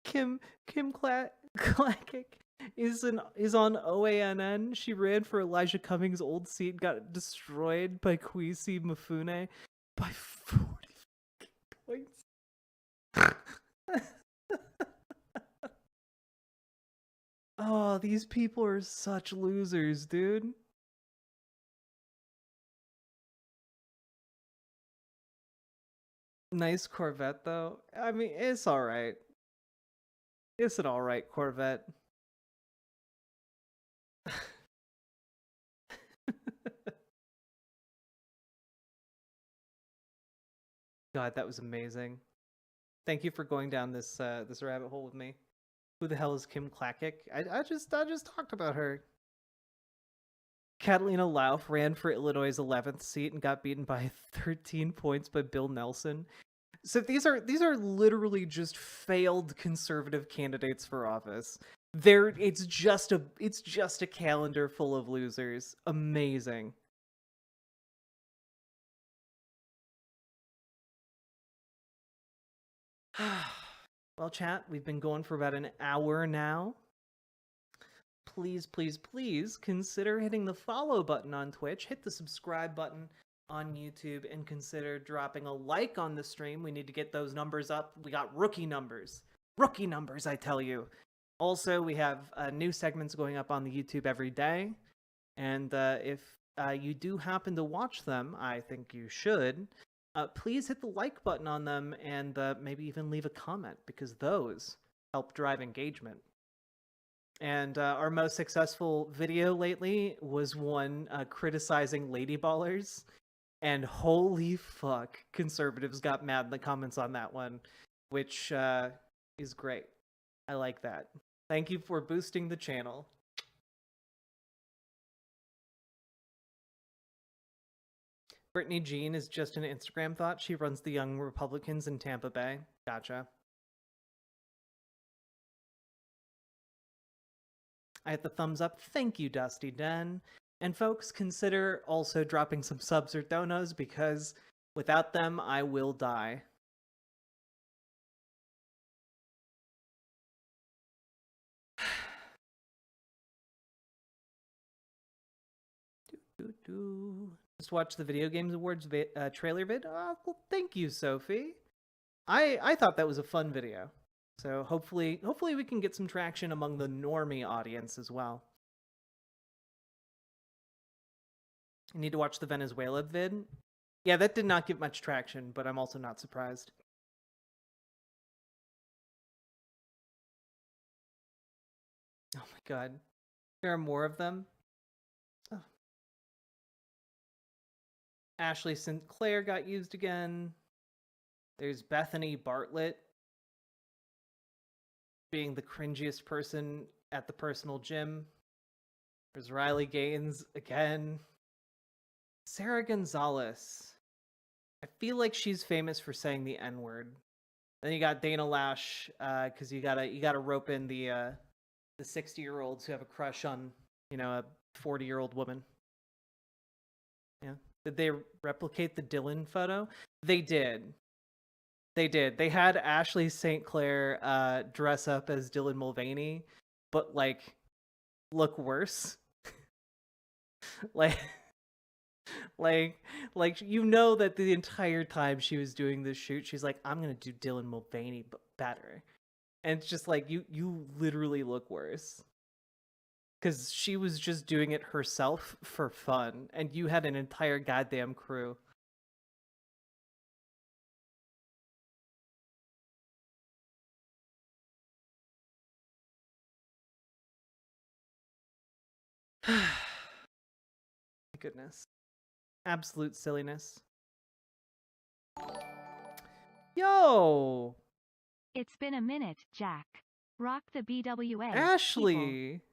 Kim Clackick is on OANN. She ran for Elijah Cummings' old seat, got destroyed by Kwesi Mafune by 40 points. Oh, these people are such losers, dude. Nice Corvette, though. I mean, it's alright. It's an alright Corvette. God, that was amazing. Thank you for going down this this rabbit hole with me. Who the hell is Kim Clackick? I just talked about her. Catalina Lauf ran for Illinois' 11th seat and got beaten by 13 points by Bill Nelson. So these are literally just failed conservative candidates for office. It's just a calendar full of losers. Amazing. Well, chat, we've been going for about an hour now. Please, please, please consider hitting the follow button on Twitch, hit the subscribe button on YouTube, and consider dropping a like on the stream. We need to get those numbers up. We got rookie numbers. Rookie numbers, I tell you. Also, we have new segments going up on the YouTube every day. And if you do happen to watch them, I think you should. Please hit the like button on them and maybe even leave a comment, because those help drive engagement. And our most successful video lately was one criticizing ladyballers. And holy fuck, conservatives got mad in the comments on that one, which is great. I like that. Thank you for boosting the channel. Brittany Jean is just an Instagram thought. She runs the Young Republicans in Tampa Bay. Gotcha. I hit the thumbs up. Thank you, Dusty Den. And folks, consider also dropping some subs or donos, because without them, I will die. Just watch the Video Games Awards trailer vid. Well, thank you, Sophie. I thought that was a fun video. So hopefully we can get some traction among the normie audience as well. I need to watch the Venezuela vid. Yeah, that did not get much traction, but I'm also not surprised. Oh my god. There are more of them? Oh. Ashley Sinclair got used again. There's Bethany Bartlett being the cringiest person at the personal gym. There's Riley Gaines again. Sarah Gonzalez. I feel like she's famous for saying the N-word. Then you got Dana Lash, because you gotta rope in the 60-year-olds who have a crush on, a 40-year-old woman. Yeah. Did they replicate the Dylan photo? They did. They had Ashley St. Clair dress up as Dylan Mulvaney, but look worse. like that the entire time she was doing this shoot, she's like, I'm gonna do Dylan Mulvaney but better. And it's just like, you literally look worse. Because she was just doing it herself for fun, and you had an entire goddamn crew. My goodness. Absolute silliness. Yo! It's been a minute, Jack. Rock the BWA. Ashley! People.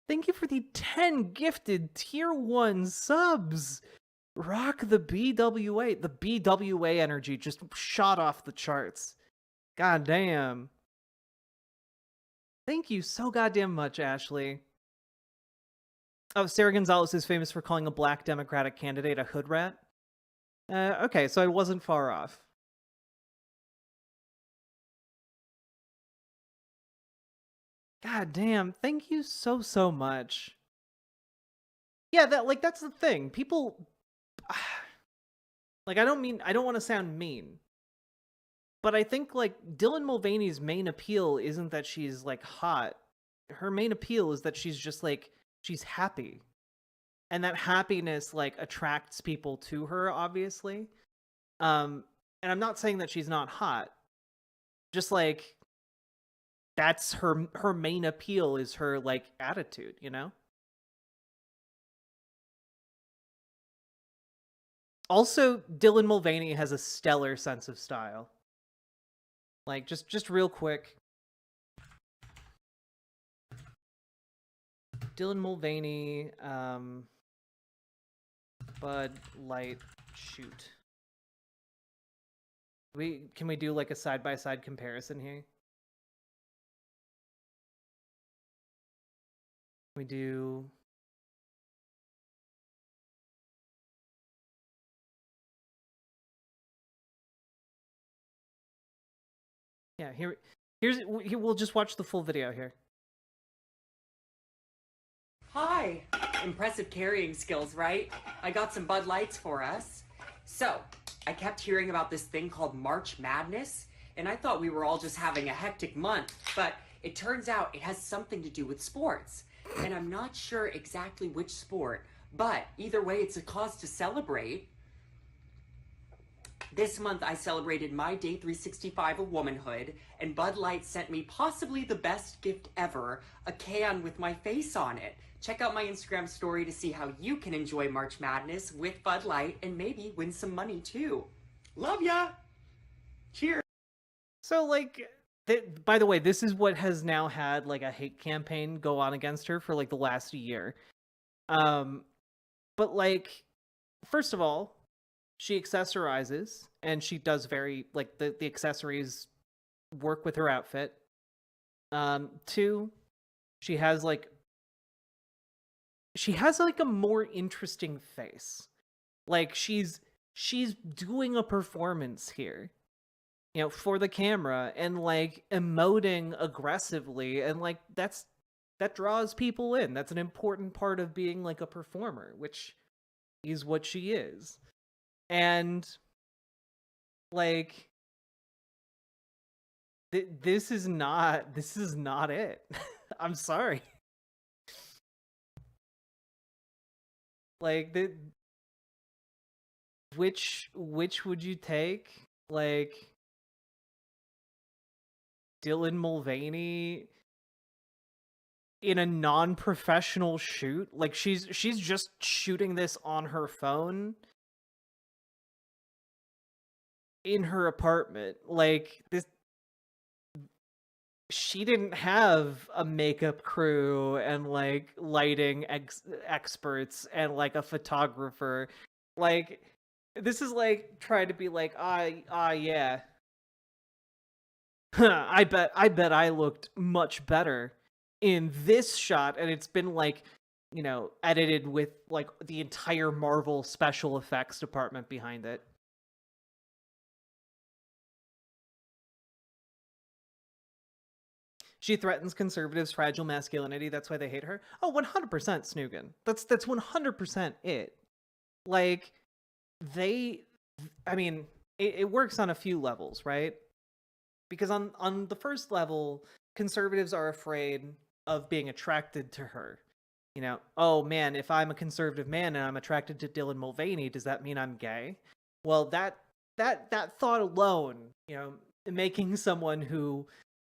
Thank you for the 10 gifted tier 1 subs! Rock the BWA. The BWA energy just shot off the charts. God damn. Thank you so goddamn much, Ashley. Oh, Sarah Gonzalez is famous for calling a black Democratic candidate a hood rat. Okay, so I wasn't far off. God damn, thank you so much. Yeah, that's the thing. People, I don't want to sound mean, but I think Dylan Mulvaney's main appeal isn't that she's hot. Her main appeal is that she's just she's happy. And that happiness attracts people to her, obviously. And I'm not saying that she's not hot. Just like that's her main appeal is her like attitude, you know? Also, Dylan Mulvaney has a stellar sense of style. Like just real quick. Dylan Mulvaney, Bud Light shoot. Can we do like a side-by-side comparison here? We do yeah, we'll just watch the full video here. Hi! Impressive carrying skills, right? I got some Bud Lights for us. So, I kept hearing about this thing called March Madness, and I thought we were all just having a hectic month, but it turns out it has something to do with sports. And I'm not sure exactly which sport, but either way, it's a cause to celebrate. This month, I celebrated my day 365 of womanhood, and Bud Light sent me possibly the best gift ever, a can with my face on it. Check out my Instagram story to see how you can enjoy March Madness with Bud Light and maybe win some money too. Love ya! Cheers! So, like, by the way, this is what has now had, like, a hate campaign go on against her for, like, the last year. But, like, first of all, she accessorizes, and she does very, like, the accessories work with her outfit. 2, she has a more interesting face. Like, she's doing a performance here, you know, for the camera, and like emoting aggressively, and like that draws people in. That's an important part of being like a performer, which is what she is. And like this is not it. I'm sorry. Like which would you take? Like Dylan Mulvaney in a non-professional shoot? Like she's just shooting this on her phone in her apartment. Like this, she didn't have a makeup crew and like lighting experts and like a photographer. Like this is like trying to be like, yeah. I bet I looked much better in this shot, and it's been like, you know, edited with like the entire Marvel special effects department behind it. She threatens conservatives' fragile masculinity. That's why they hate her. Oh, 100% Snoogan. That's 100% it. Like, I mean, it works on a few levels, right? Because on the first level, conservatives are afraid of being attracted to her. You know, oh man, if I'm a conservative man and I'm attracted to Dylan Mulvaney, does that mean I'm gay? Well, that thought alone, you know, making someone who,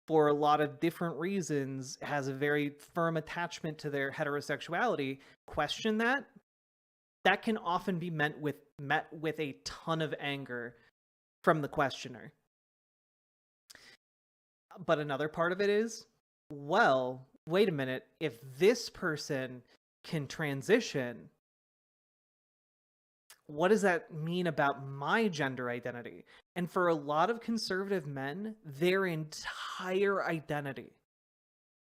for a lot of different reasons, has a very firm attachment to their heterosexuality, question that can often be met with a ton of anger from the questioner. But another part of it is, well, wait a minute, if this person can transition, what does that mean about my gender identity? And for a lot of conservative men, their entire identity,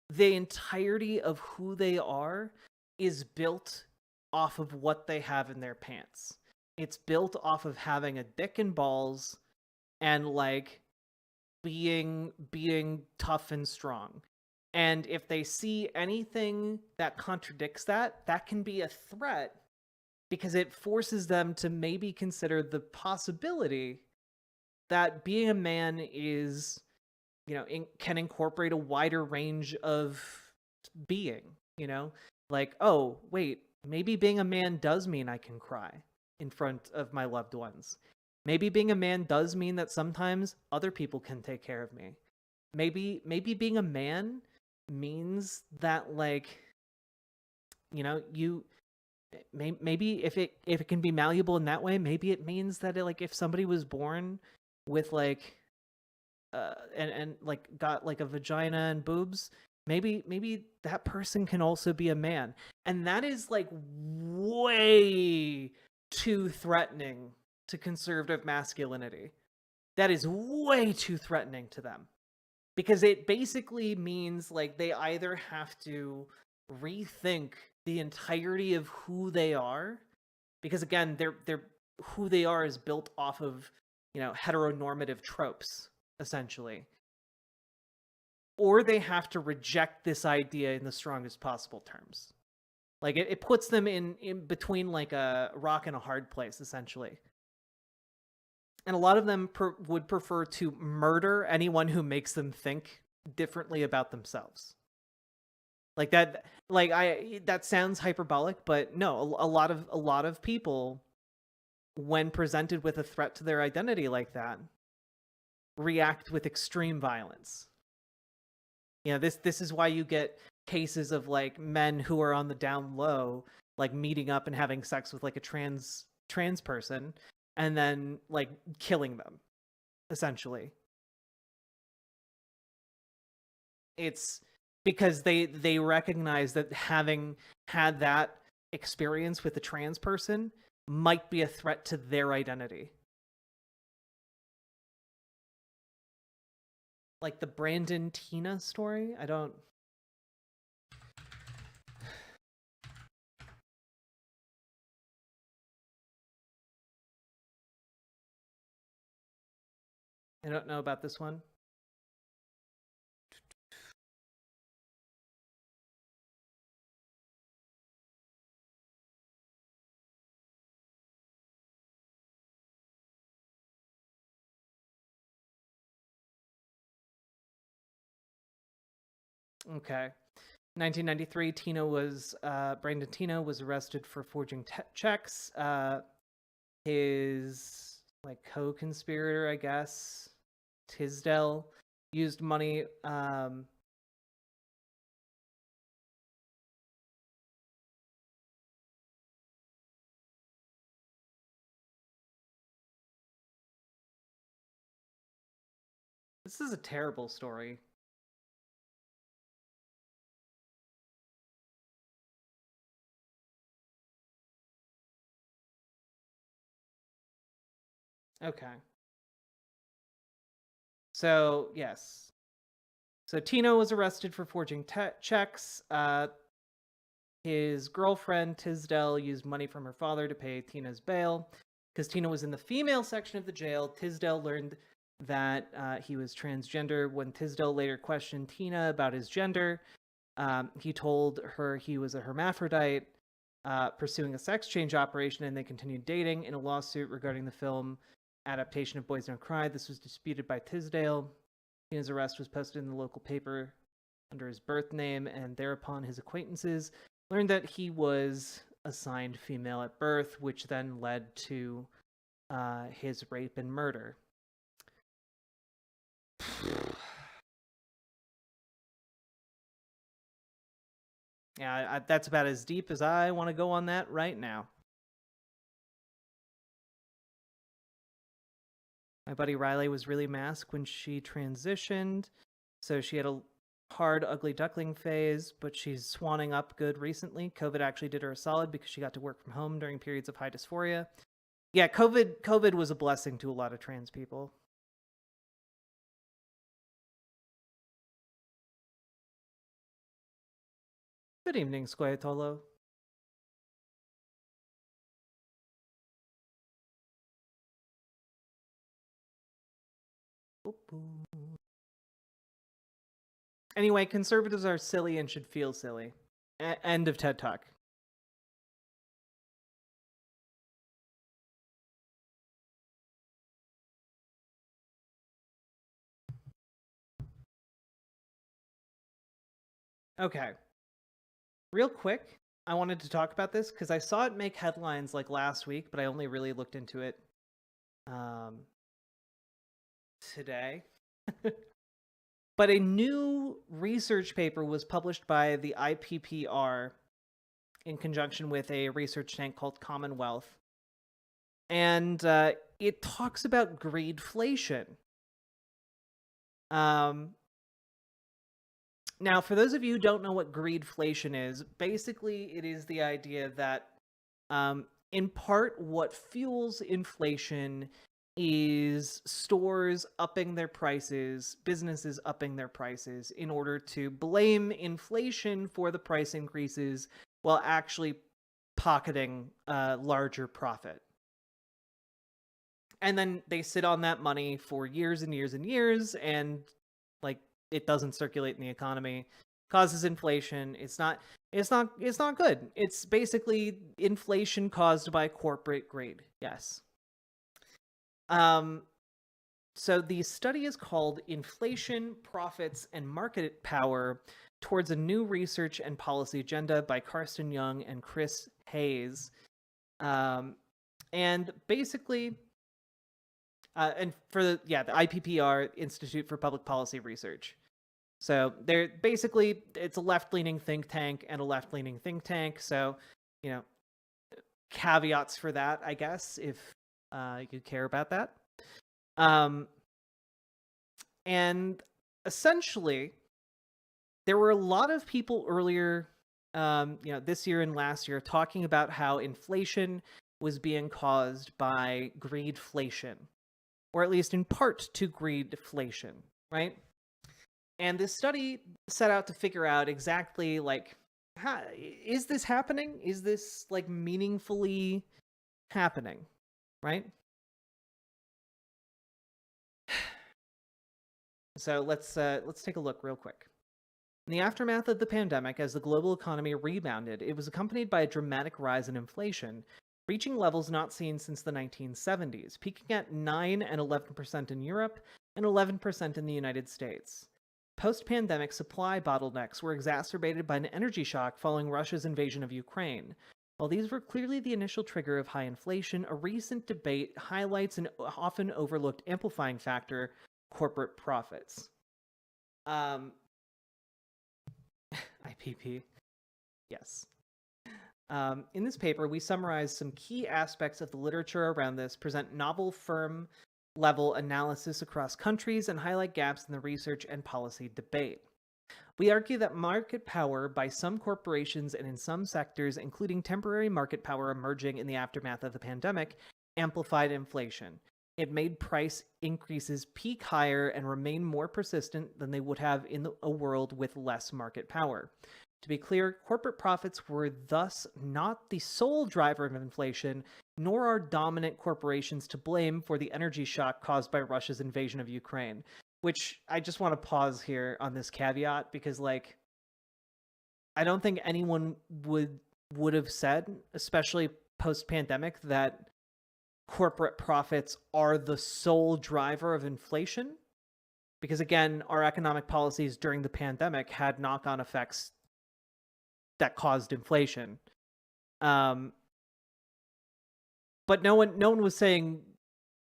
the entirety of who they are, is built off of what they have in their pants. It's built off of having a dick and balls and like being tough and strong. And if they see anything that contradicts that, that can be a threat, because it forces them to maybe consider the possibility that being a man is, you know, can incorporate a wider range of being, you know? Like, oh, wait, maybe being a man does mean I can cry in front of my loved ones. Maybe being a man does mean that sometimes other people can take care of me. Maybe being a man means that, like, you know, maybe if it can be malleable in that way, maybe it means that like if somebody was born with like and like got like a vagina and boobs, maybe that person can also be a man. And that is like way too threatening to conservative masculinity. That is way too threatening to them. Because it basically means like they either have to rethink the entirety of who they are, because again, they're who they are is built off of, you know, heteronormative tropes, essentially. Or they have to reject this idea in the strongest possible terms. Like it puts them in between like a rock and a hard place, essentially. And a lot of them would prefer to murder anyone who makes them think differently about themselves. Like that, that sounds hyperbolic, but no, a lot of people, when presented with a threat to their identity like that, react with extreme violence. You know, this is why you get cases of like men who are on the down low, like meeting up and having sex with like a trans person, and then like killing them, essentially. It's because they recognize that having had that experience with a trans person might be a threat to their identity. Like the Brandon Tina story? I don't know about this one. Okay. 1993, Brandon Tina was arrested for forging checks. His like co-conspirator, I guess, Tisdale, used money This is a terrible story. Okay. So, yes. So Tino was arrested for forging checks. His girlfriend, Tisdale, used money from her father to pay Tina's bail. Because Tina was in the female section of the jail, Tisdale learned that he was transgender. When Tisdale later questioned Tina about his gender, he told her he was a hermaphrodite, pursuing a sex change operation, and they continued dating. In a lawsuit regarding the film adaptation of Boys Don't Cry, this was disputed by Tisdale. Tina's arrest was posted in the local paper under his birth name, and thereupon his acquaintances learned that he was assigned female at birth, which then led to his rape and murder. Yeah, that's about as deep as I want to go on that right now. My buddy Riley was really masked when she transitioned, so she had a hard, ugly duckling phase, but she's swanning up good recently. COVID actually did her a solid because she got to work from home during periods of high dysphoria. Yeah, COVID was a blessing to a lot of trans people. Good evening, Squayatolo. Anyway, conservatives are silly and should feel silly. End of TED Talk. Okay. Real quick, I wanted to talk about this because I saw it make headlines like last week, but I only really looked into it today. But a new research paper was published by the IPPR in conjunction with a research tank called Commonwealth. And it talks about greedflation. Now, for those of you who don't know what greedflation is, basically it is the idea that, in part, what fuels inflation is stores upping their prices, businesses upping their prices in order to blame inflation for the price increases while actually pocketing a larger profit. And then they sit on that money for years and years and years, and like it doesn't circulate in the economy, causes inflation. It's not good. It's basically inflation caused by corporate greed. Yes. So the study is called Inflation, Profits, and Market Power Towards a New Research and Policy Agenda by Karsten Young and Chris Hayes. And basically, and for the IPPR, Institute for Public Policy Research. So they're basically, it's a left-leaning think tank and a left-leaning think tank. So, caveats for that, I guess, if you care about that. And essentially, there were a lot of people earlier, this year and last year, talking about how inflation was being caused by greedflation, or at least in part to greedflation, right? And this study set out to figure out exactly, is this happening? Is this, meaningfully happening, right? So let's take a look real quick. In the aftermath of the pandemic, as the global economy rebounded, it was accompanied by a dramatic rise in inflation, reaching levels not seen since the 1970s, peaking at 9 and 11% in Europe and 11% in the United States. Post-pandemic supply bottlenecks were exacerbated by an energy shock following Russia's invasion of Ukraine. While these were clearly the initial trigger of high inflation, a recent debate highlights an often overlooked amplifying factor: corporate profits. IPP. Yes. In this paper, we summarize some key aspects of the literature around this, present novel firm-level analysis across countries, and highlight gaps in the research and policy debate. We argue that market power by some corporations and in some sectors, including temporary market power emerging in the aftermath of the pandemic, amplified inflation. It made price increases peak higher and remain more persistent than they would have in a world with less market power. To be clear, corporate profits were thus not the sole driver of inflation, nor are dominant corporations to blame for the energy shock caused by Russia's invasion of Ukraine. Which, I just want to pause here on this caveat, because, I don't think anyone would have said, especially post-pandemic, that corporate profits are the sole driver of inflation. Because, again, our economic policies during the pandemic had knock-on effects that caused inflation. But no one was saying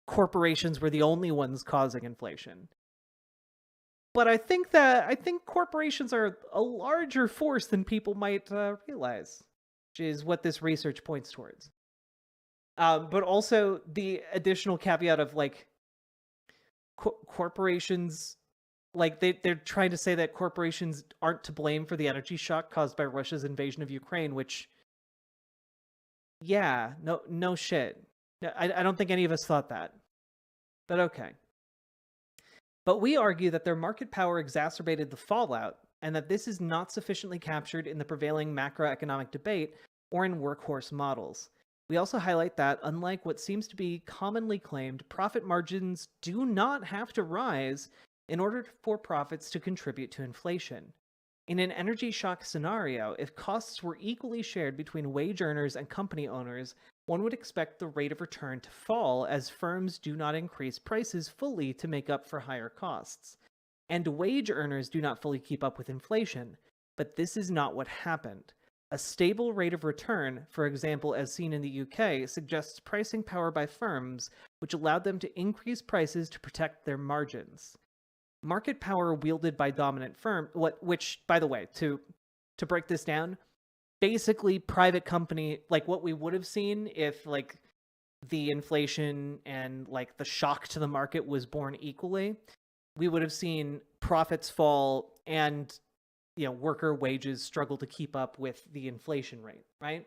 corporations were the only ones causing inflation. But I think corporations are a larger force than people might realize, which is what this research points towards. But also the additional caveat of corporations, they're trying to say that corporations aren't to blame for the energy shock caused by Russia's invasion of Ukraine, which, yeah, no shit. I don't think any of us thought that. But okay. But we argue that their market power exacerbated the fallout, and that this is not sufficiently captured in the prevailing macroeconomic debate or in workhorse models. We also highlight that, unlike what seems to be commonly claimed, profit margins do not have to rise in order for profits to contribute to inflation. In an energy shock scenario, if costs were equally shared between wage earners and company owners, one would expect the rate of return to fall as firms do not increase prices fully to make up for higher costs. And wage earners do not fully keep up with inflation. But this is not what happened. A stable rate of return, for example, as seen in the UK, suggests pricing power by firms, which allowed them to increase prices to protect their margins. Market power wielded by dominant firm, which, by the way, to break this down, basically private company, like what we would have seen if like the inflation and like the shock to the market was born equally, we would have seen profits fall and worker wages struggle to keep up with the inflation rate, right?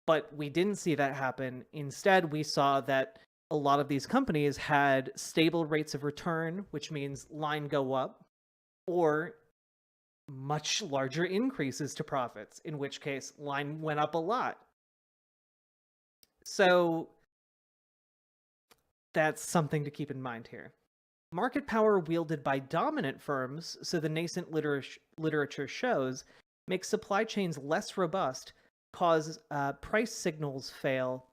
But we didn't see that happen. Instead, we saw that a lot of these companies had stable rates of return, which means line go up, or much larger increases to profits, in which case line went up a lot. So that's something to keep in mind here. Market power wielded by dominant firms, so the nascent literature shows, makes supply chains less robust, cause price signals fail,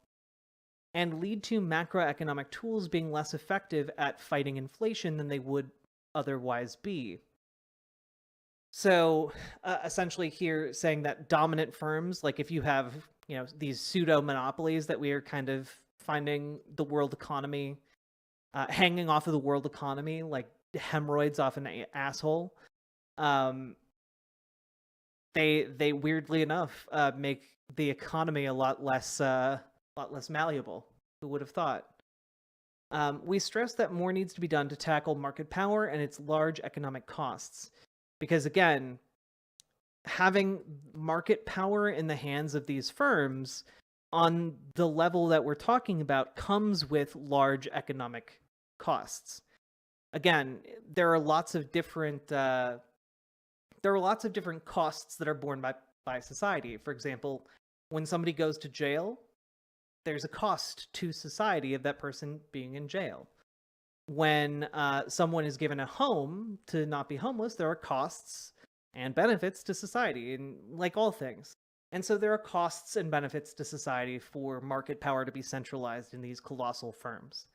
and lead to macroeconomic tools being less effective at fighting inflation than they would otherwise be. So essentially here saying that dominant firms, like if you have these pseudo monopolies that we are kind of finding the world economy hanging off of the world economy like hemorrhoids off an asshole, they weirdly enough make the economy a lot less malleable. Who would have thought? We stress that more needs to be done to tackle market power and its large economic costs, because again, having market power in the hands of these firms on the level that we're talking about comes with large economic costs. Again, there are lots of different costs that are borne by society. For example, when somebody goes to jail, there's a cost to society of that person being in jail. When someone is given a home to not be homeless, there are costs and benefits to society, and like all things. And so there are costs and benefits to society for market power to be centralized in these colossal firms.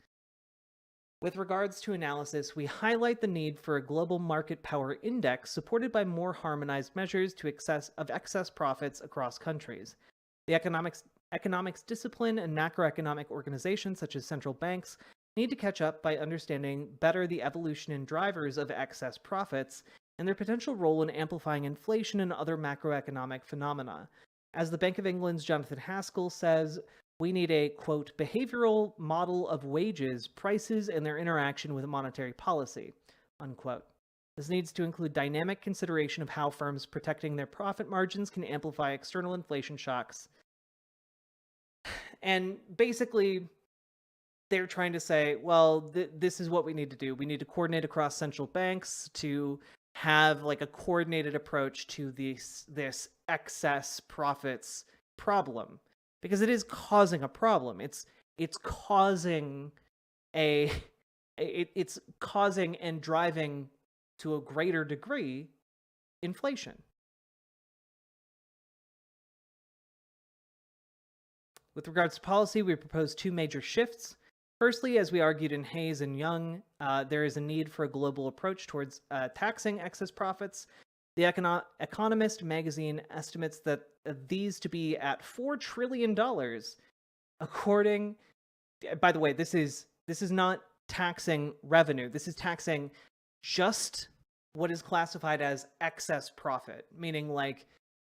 With regards to analysis, we highlight the need for a global market power index supported by more harmonized measures of excess profits across countries. The economics discipline and macroeconomic organizations such as central banks need to catch up by understanding better the evolution and drivers of excess profits and their potential role in amplifying inflation and other macroeconomic phenomena. As the Bank of England's Jonathan Haskell says, we need a, quote, behavioral model of wages, prices, and their interaction with monetary policy, unquote. This needs to include dynamic consideration of how firms protecting their profit margins can amplify external inflation shocks. And basically, they're trying to say, well, this is what we need to do. We need to coordinate across central banks to have like a coordinated approach to this excess profits problem, because it is causing a problem. It's causing it's causing and driving to a greater degree inflation. With regards to policy, we propose two major shifts. Firstly, as we argued in Hayes and Young, there is a need for a global approach towards taxing excess profits. The Economist magazine estimates that these to be at $4 trillion. According, by the way, this is not taxing revenue. This is taxing just what is classified as excess profit, meaning like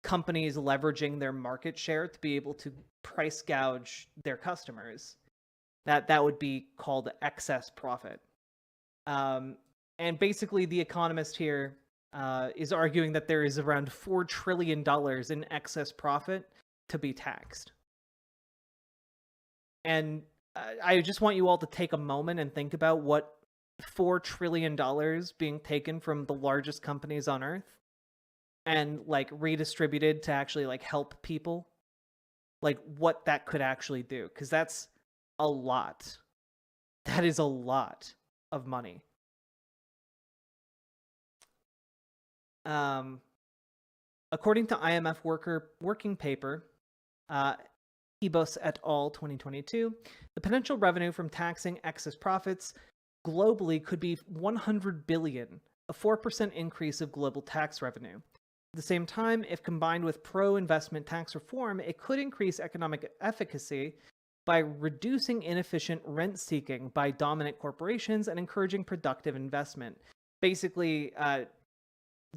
companies leveraging their market share to be able to price gouge their customers. That would be called excess profit. And basically, The Economist here is arguing that there is around $4 trillion in excess profit to be taxed. And I just want you all to take a moment and think about what $4 trillion being taken from the largest companies on Earth and like redistributed to actually like help people, like what that could actually do, because that's a lot. That is a lot of money. According to IMF working paper, Hebos et al. 2022, the potential revenue from taxing excess profits globally could be $100 billion, a 4% increase of global tax revenue. At the same time, if combined with pro-investment tax reform, it could increase economic efficacy by reducing inefficient rent-seeking by dominant corporations and encouraging productive investment. Basically,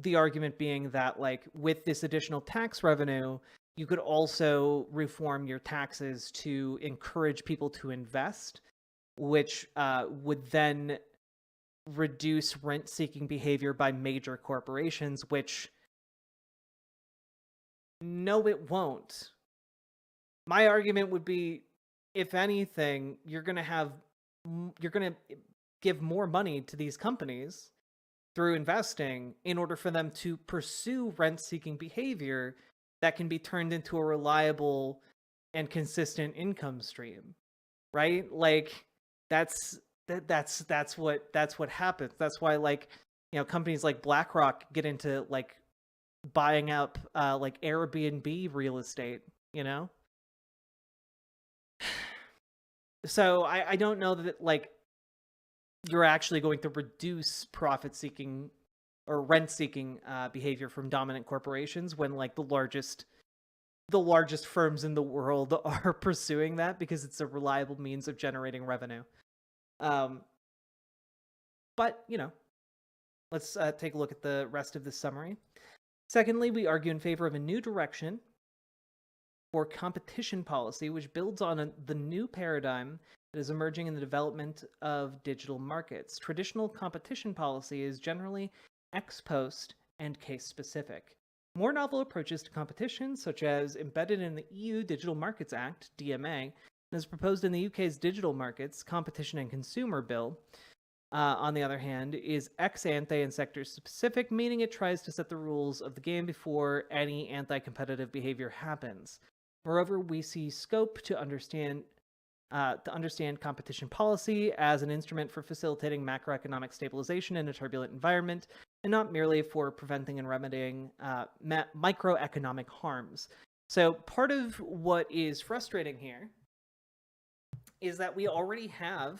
the argument being that, like, with this additional tax revenue, you could also reform your taxes to encourage people to invest, which would then reduce rent-seeking behavior by major corporations, which, no, it won't. My argument would be, if anything, you're going to give more money to these companies through investing in order for them to pursue rent-seeking behavior that can be turned into a reliable and consistent income stream, right? Like, that's what happens. That's why, like, you know, companies like BlackRock get into, like, buying up like Airbnb real estate, you know? So I don't know that, like, you're actually going to reduce profit-seeking or rent-seeking behavior from dominant corporations when, like, the largest firms in the world are pursuing that because it's a reliable means of generating revenue. But, you know, let's take a look at the rest of the summary. Secondly, we argue in favor of a new direction for competition policy, which builds on the new paradigm that is emerging in the development of digital markets. Traditional competition policy is generally ex post and case-specific. More novel approaches to competition, such as embedded in the EU Digital Markets Act, DMA, and as proposed in the UK's Digital Markets, Competition and Consumer Bill, on the other hand, is ex-ante and sector-specific, meaning it tries to set the rules of the game before any anti-competitive behavior happens. Moreover, we see scope to understand competition policy as an instrument for facilitating macroeconomic stabilization in a turbulent environment, and not merely for preventing and remedying microeconomic harms. So part of what is frustrating here is that we already have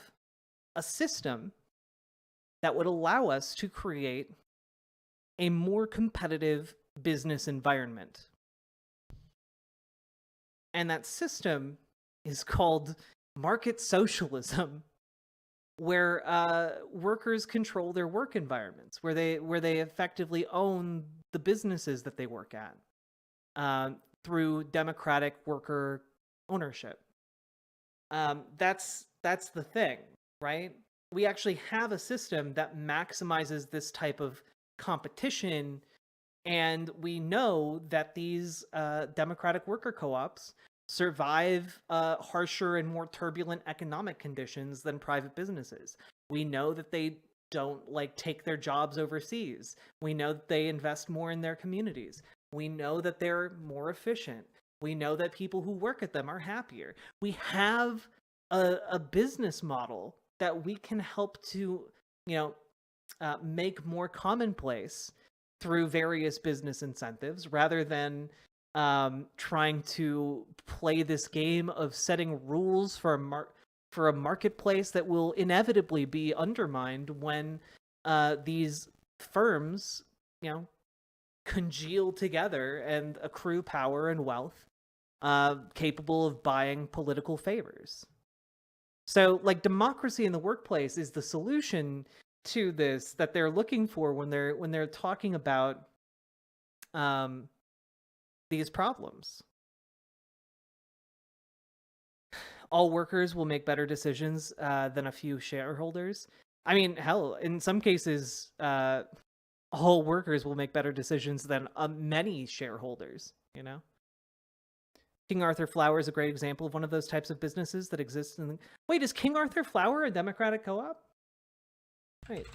a system that would allow us to create a more competitive business environment. And that system is called market socialism, where workers control their work environments, where they effectively own the businesses that they work at through democratic worker ownership. That's the thing, right? We actually have a system that maximizes this type of competition, and we know that these democratic worker co-ops survive harsher and more turbulent economic conditions than private businesses. We know that they don't, like, take their jobs overseas. We know that they invest more in their communities. We know that they're more efficient. We know that people who work at them are happier. We have a business model that we can help to, you know, make more commonplace through various business incentives, rather than trying to play this game of setting rules for a marketplace that will inevitably be undermined when these firms, you know, congeal together and accrue power and wealth capable of buying political favors. So, like, democracy in the workplace is the solution to this that they're looking for when they're talking about these problems. All workers will make better decisions than a few shareholders. I mean, hell, in some cases, all workers will make better decisions than many shareholders, you know? King Arthur Flour is a great example of one of those types of businesses that exists in the... Wait, is King Arthur Flour a democratic co-op? Wait.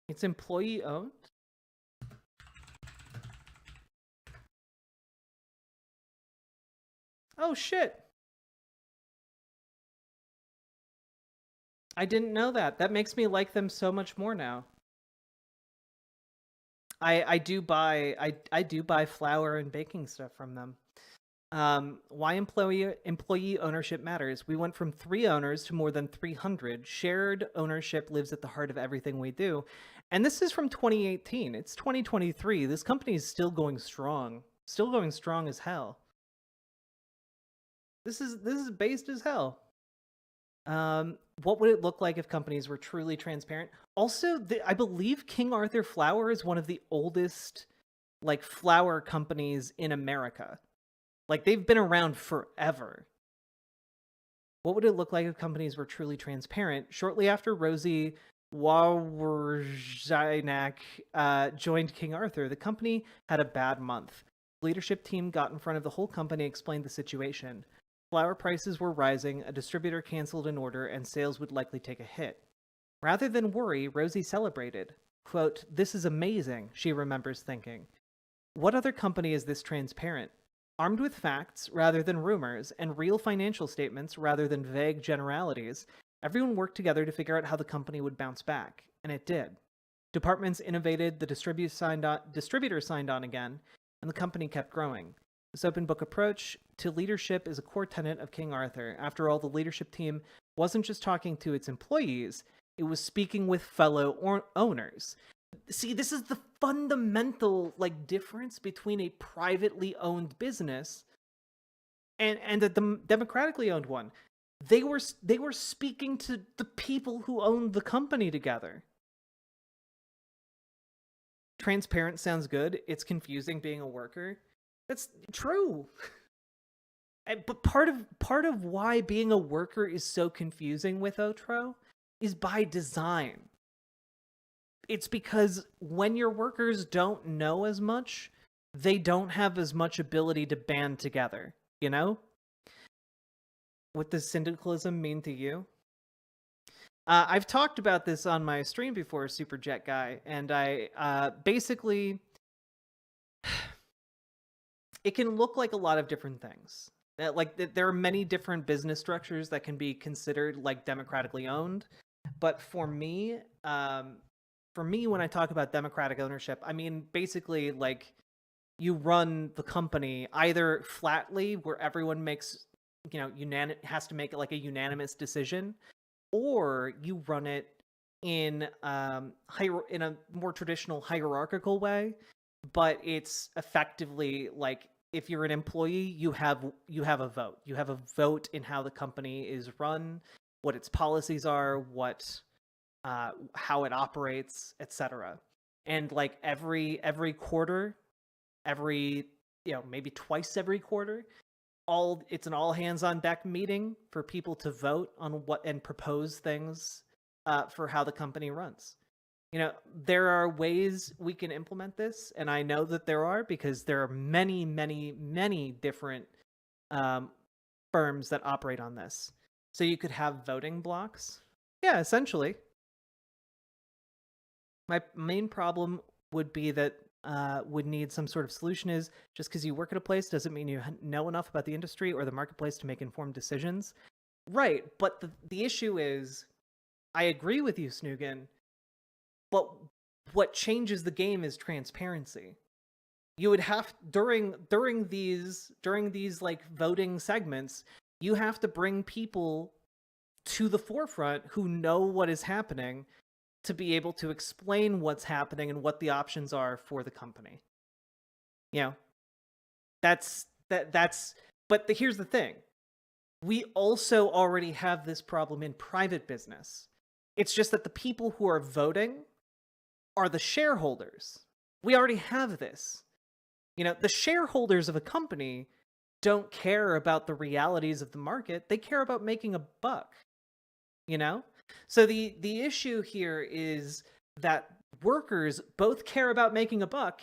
It's employee owned? Oh shit. I didn't know that. That makes me like them so much more now. I do buy flour and baking stuff from them. Why employee ownership matters. We went from 3 owners to more than 300. Shared ownership lives at the heart of everything we do. And this is from 2018. It's 2023. This company is still going strong. Still going strong as hell. This is based as hell. What would it look like if companies were truly transparent? Also, I believe King Arthur Flour is one of the oldest like flour companies in America. Like, they've been around forever. What would it look like if companies were truly transparent? Shortly after Rosie Wawrzyniak joined King Arthur, the company had a bad month. The leadership team got in front of the whole company, explained the situation. Flour prices were rising, a distributor canceled an order, and sales would likely take a hit. Rather than worry, Rosie celebrated. Quote, "This is amazing," she remembers thinking. What other company is this transparent? Armed with facts rather than rumors, and real financial statements rather than vague generalities, everyone worked together to figure out how the company would bounce back, and it did. Departments innovated, the distributor signed on again, and the company kept growing. This open book approach to leadership is a core tenet of King Arthur. After all, the leadership team wasn't just talking to its employees, it was speaking with fellow owners. See, this is the fundamental difference between a privately owned business and a democratically owned one. They were speaking to the people who owned the company together. Transparent sounds good. It's confusing being a worker. That's true. But part of why being a worker is so confusing with Otro is by design. It's because when your workers don't know as much, they don't have as much ability to band together, you know? What does syndicalism mean to you? I've talked about this on my stream before, Superjet Guy, and I basically... It can look like a lot of different things. There are many different business structures that can be considered democratically owned, but for me, when I talk about democratic ownership, I mean basically you run the company either flatly, where everyone makes has to make a unanimous decision, or you run it in a more traditional hierarchical way, but it's effectively if you're an employee, you have a vote. You have a vote in how the company is run, what its policies are, how it operates, etc. And every quarter, maybe twice every quarter, it's an all hands on deck meeting for people to vote on what and propose things for how the company runs. There are ways we can implement this, and I know that there are, because there are many, many, many different firms that operate on this. So you could have voting blocks. Yeah, essentially. My main problem would be that would need some sort of solution is just because you work at a place doesn't mean you know enough about the industry or the marketplace to make informed decisions. Right, but the issue is, I agree with you, Snugan, but what changes the game is transparency. You would have during these voting segments, you have to bring people to the forefront who know what is happening to be able to explain what's happening and what the options are for the company. But here's the thing. We also already have this problem in private business. It's just that the people who are voting are the shareholders. We already have this. The shareholders of a company don't care about the realities of the market. They care about making a buck. So the issue here is that workers both care about making a buck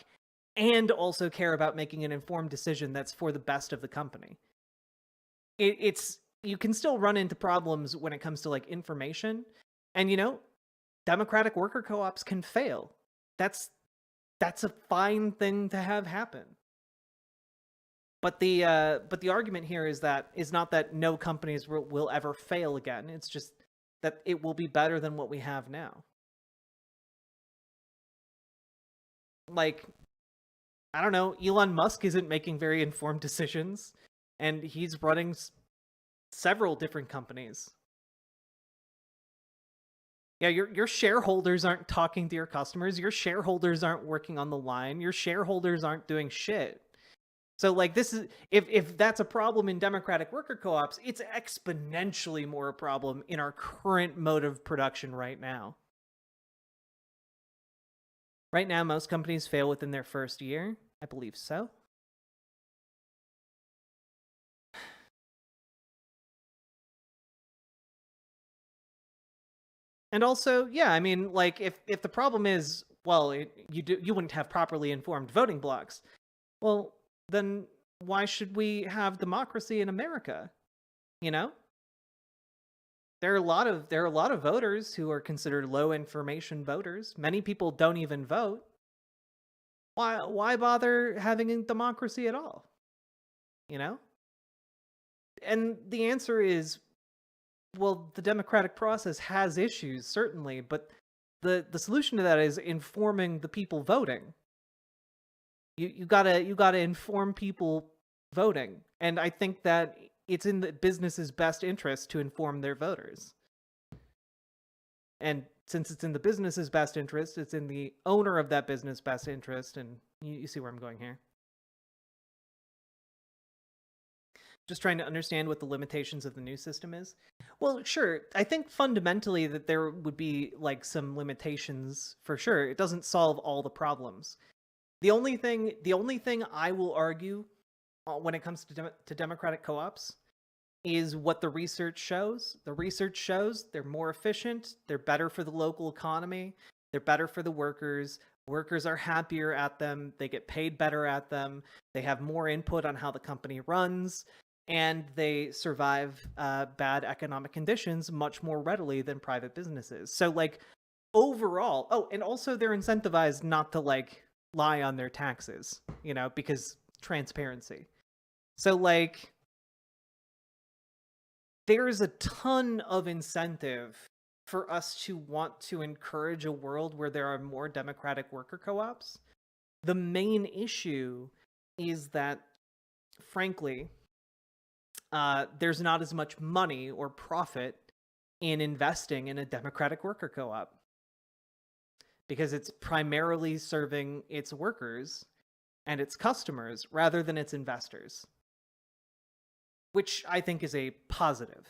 and also care about making an informed decision that's for the best of the company. You can still run into problems when it comes to information, and democratic worker co-ops can fail. That's a fine thing to have happen. But the argument here is not that no companies will ever fail again. It's just that it will be better than what we have now. like, I don't know, Elon Musk isn't making very informed decisions, and he's running several different companies. Yeah, your shareholders aren't talking to your customers. Your shareholders aren't working on the line. Your shareholders aren't doing shit. So, like, this is, if that's a problem in democratic worker co-ops, it's exponentially more a problem in our current mode of production right now. Right now, most companies fail within their first year. I believe so. And also, yeah, I mean, like, if the problem is, well, you wouldn't have properly informed voting blocks, well, then why should we have democracy in America? You know? There are a lot of voters who are considered low information voters. Many people don't even vote. Why bother having a democracy at all? You know? And the answer is, well, the democratic process has issues, certainly, but the solution to that is informing the people voting. You gotta inform people voting, and I think that it's in the business's best interest to inform their voters. And since it's in the business's best interest, it's in the owner of that business' best interest, and you see where I'm going here. Just trying to understand what the limitations of the new system is. Well, sure, I think fundamentally that there would be like some limitations for sure. It doesn't solve all the problems. The only thing I will argue when it comes to democratic co-ops is what the research shows. The research shows they're more efficient, they're better for the local economy, they're better for the workers. Workers are happier at them, they get paid better at them, they have more input on how the company runs, and they survive bad economic conditions much more readily than private businesses. So, like, overall, oh, and also they're incentivized not to, like, lie on their taxes, you know, because transparency. So, like, there's a ton of incentive for us to want to encourage a world where there are more democratic worker co-ops. The main issue is that, frankly, there's not as much money or profit in investing in a democratic worker co-op, because it's primarily serving its workers and its customers rather than its investors, which I think is a positive.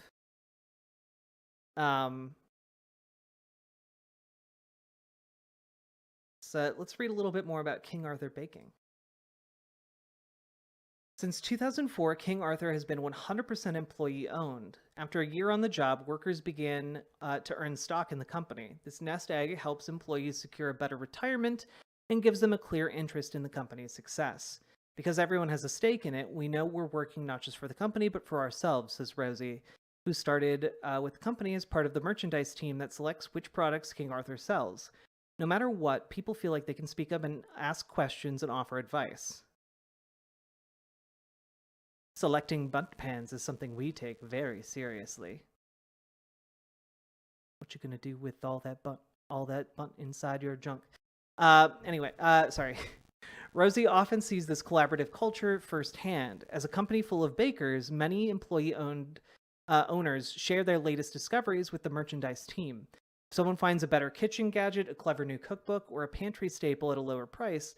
So let's read a little bit more about King Arthur Baking. Since 2004, King Arthur has been 100% employee-owned. After a year on the job, workers began to earn stock in the company. This nest egg helps employees secure a better retirement and gives them a clear interest in the company's success. Because everyone has a stake in it, we know we're working not just for the company, but for ourselves, says Rosie, who started with the company as part of the merchandise team that selects which products King Arthur sells. No matter what, people feel like they can speak up and ask questions and offer advice. Selecting bunt pans is something we take very seriously. What you gonna do with all that bunt inside your junk? Anyway, sorry. Rosie often sees this collaborative culture firsthand. As a company full of bakers, many employee-owned owners share their latest discoveries with the merchandise team. If someone finds a better kitchen gadget, a clever new cookbook, or a pantry staple at a lower price,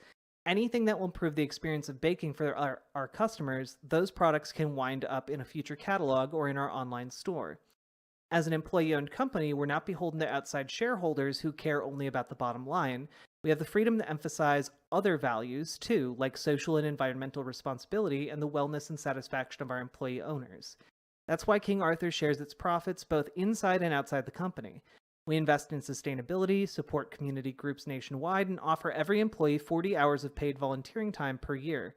anything that will improve the experience of baking for our customers, those products can wind up in a future catalog or in our online store. As an employee-owned company, we're not beholden to outside shareholders who care only about the bottom line. We have the freedom to emphasize other values, too, like social and environmental responsibility and the wellness and satisfaction of our employee owners. That's why King Arthur shares its profits both inside and outside the company. We invest in sustainability, support community groups nationwide, and offer every employee 40 hours of paid volunteering time per year.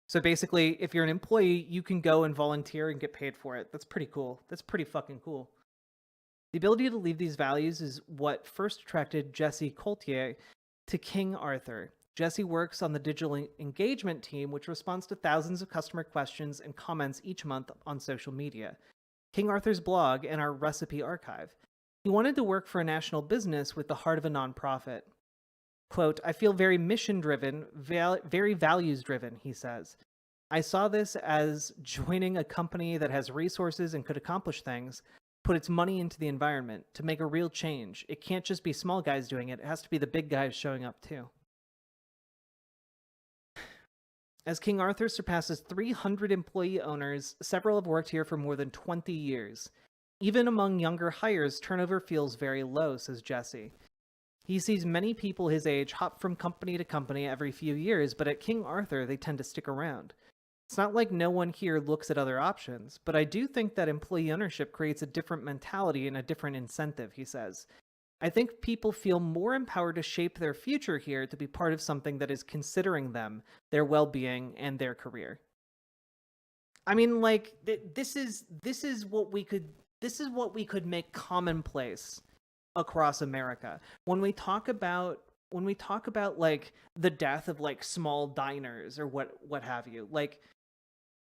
So basically, if you're an employee, you can go and volunteer and get paid for it. That's pretty cool. That's pretty fucking cool. The ability to leave these values is what first attracted Jesse Coltier to King Arthur. Jesse works on the digital engagement team, which responds to thousands of customer questions and comments each month on social media, King Arthur's blog, and our recipe archive. He wanted to work for a national business with the heart of a nonprofit. Quote, I feel very mission-driven, very values-driven, he says. I saw this as joining a company that has resources and could accomplish things, put its money into the environment to make a real change. It can't just be small guys doing it. It has to be the big guys showing up too. As King Arthur surpasses 300 employee owners, several have worked here for more than 20 years. Even among younger hires, turnover feels very low, says Jesse. He sees many people his age hop from company to company every few years, but at King Arthur, they tend to stick around. It's not like no one here looks at other options, but I do think that employee ownership creates a different mentality and a different incentive, he says. I think people feel more empowered to shape their future here, to be part of something that is considering them, their well-being, and their career. I mean, like, this is what we could make commonplace across America. When we talk about like the death of like small diners or what have you, like,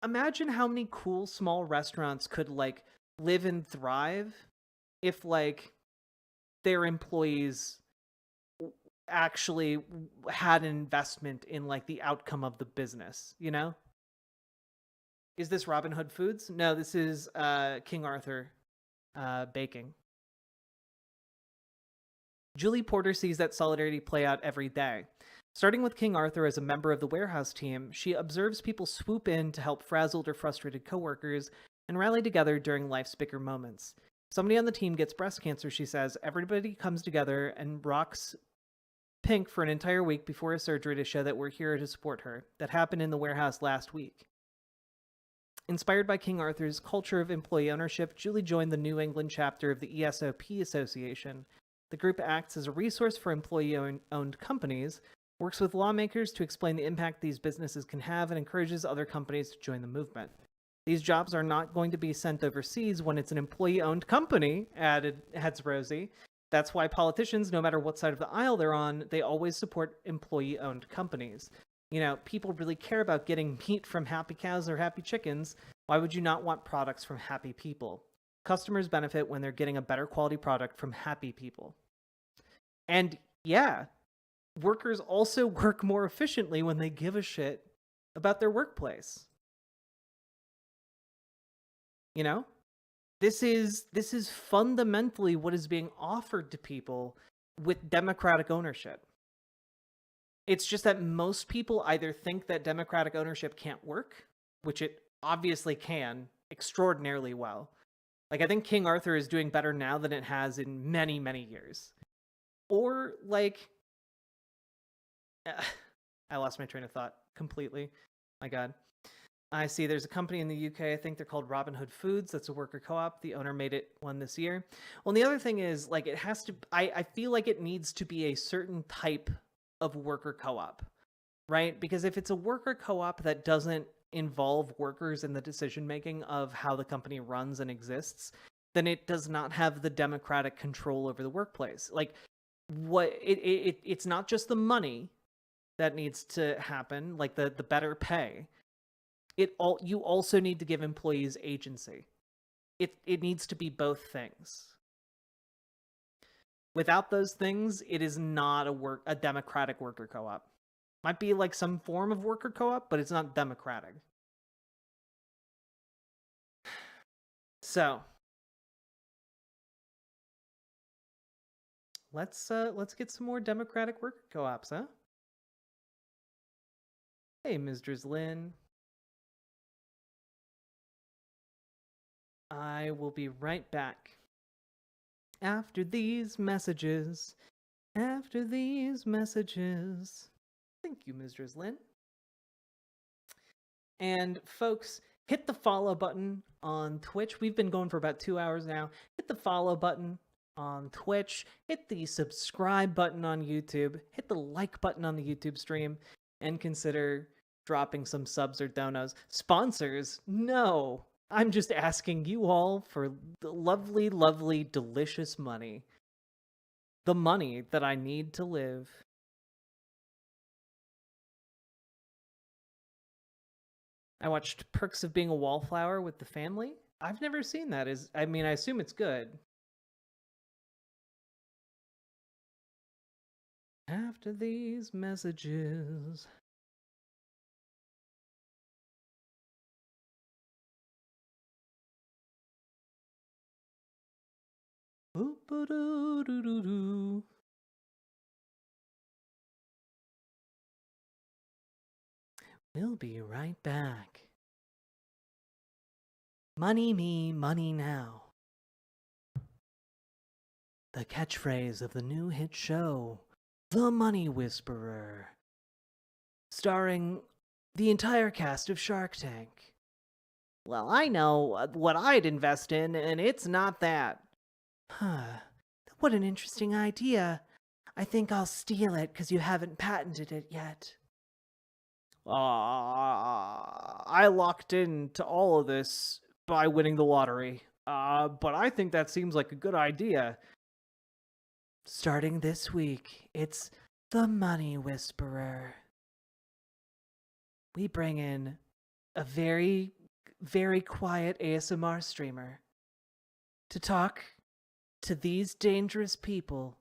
imagine how many cool small restaurants could like live and thrive if like their employees actually had an investment in like the outcome of the business, you know? Is this Robin Hood Foods? No, this is King Arthur Baking. Julie Porter sees that solidarity play out every day. Starting with King Arthur as a member of the warehouse team, she observes people swoop in to help frazzled or frustrated coworkers and rally together during life's bigger moments. Somebody on the team gets breast cancer, she says. Everybody comes together and rocks pink for an entire week before a surgery to show that we're here to support her. That happened in the warehouse last week. Inspired by King Arthur's culture of employee ownership, Julie joined the New England chapter of the ESOP Association. The group acts as a resource for employee-owned companies, works with lawmakers to explain the impact these businesses can have, and encourages other companies to join the movement. These jobs are not going to be sent overseas when it's an employee-owned company, adds Rosie. That's why politicians, no matter what side of the aisle they're on, they always support employee-owned companies. You know, people really care about getting meat from happy cows or happy chickens. Why would you not want products from happy people? Customers benefit when they're getting a better quality product from happy people. And yeah, workers also work more efficiently when they give a shit about their workplace. You know, this is fundamentally what is being offered to people with democratic ownership. It's just that most people either think that democratic ownership can't work, which it obviously can extraordinarily well. Like, I think King Arthur is doing better now than it has in many, many years. Or, like, I lost my train of thought completely. My God. I see there's a company in the UK, I think they're called Robin Hood Foods. That's a worker co-op. The owner made it one this year. Well, and the other thing is, like, it has to, I feel like it needs to be a certain type of worker co-op, right? Because if it's a worker co-op that doesn't involve workers in the decision-making of how the company runs and exists, then it does not have the democratic control over the workplace. Like, it's not just the money that needs to happen, like the better pay. You also need to give employees agency. It needs to be both things. Without those things, it is not a democratic worker co-op. Might be like some form of worker co-op, but it's not democratic. So let's get some more democratic worker co-ops, huh? Hey, Ms. Drizzlin. I will be right back. After these messages. After these messages. Thank you, Ms. Drizzlin. And folks, hit the follow button on Twitch. We've been going for about 2 hours now. Hit the follow button on Twitch. Hit the subscribe button on YouTube. Hit the like button on the YouTube stream. And consider dropping some subs or donos. Sponsors? No. I'm just asking you all for the lovely, lovely, delicious money. The money that I need to live. I watched Perks of Being a Wallflower with the family. I've never seen that. I assume it's good. After these messages. Boop-a-doo-doo-doo-doo. We'll be right back. Money me, money now. The catchphrase of the new hit show, The Money Whisperer. Starring the entire cast of Shark Tank. Well, I know what I'd invest in, and it's not that. Huh. What an interesting idea. I think I'll steal it because you haven't patented it yet. I locked into all of this by winning the lottery. But I think that seems like a good idea. Starting this week, it's The Money Whisperer. We bring in a very, very quiet ASMR streamer to talk to these dangerous people,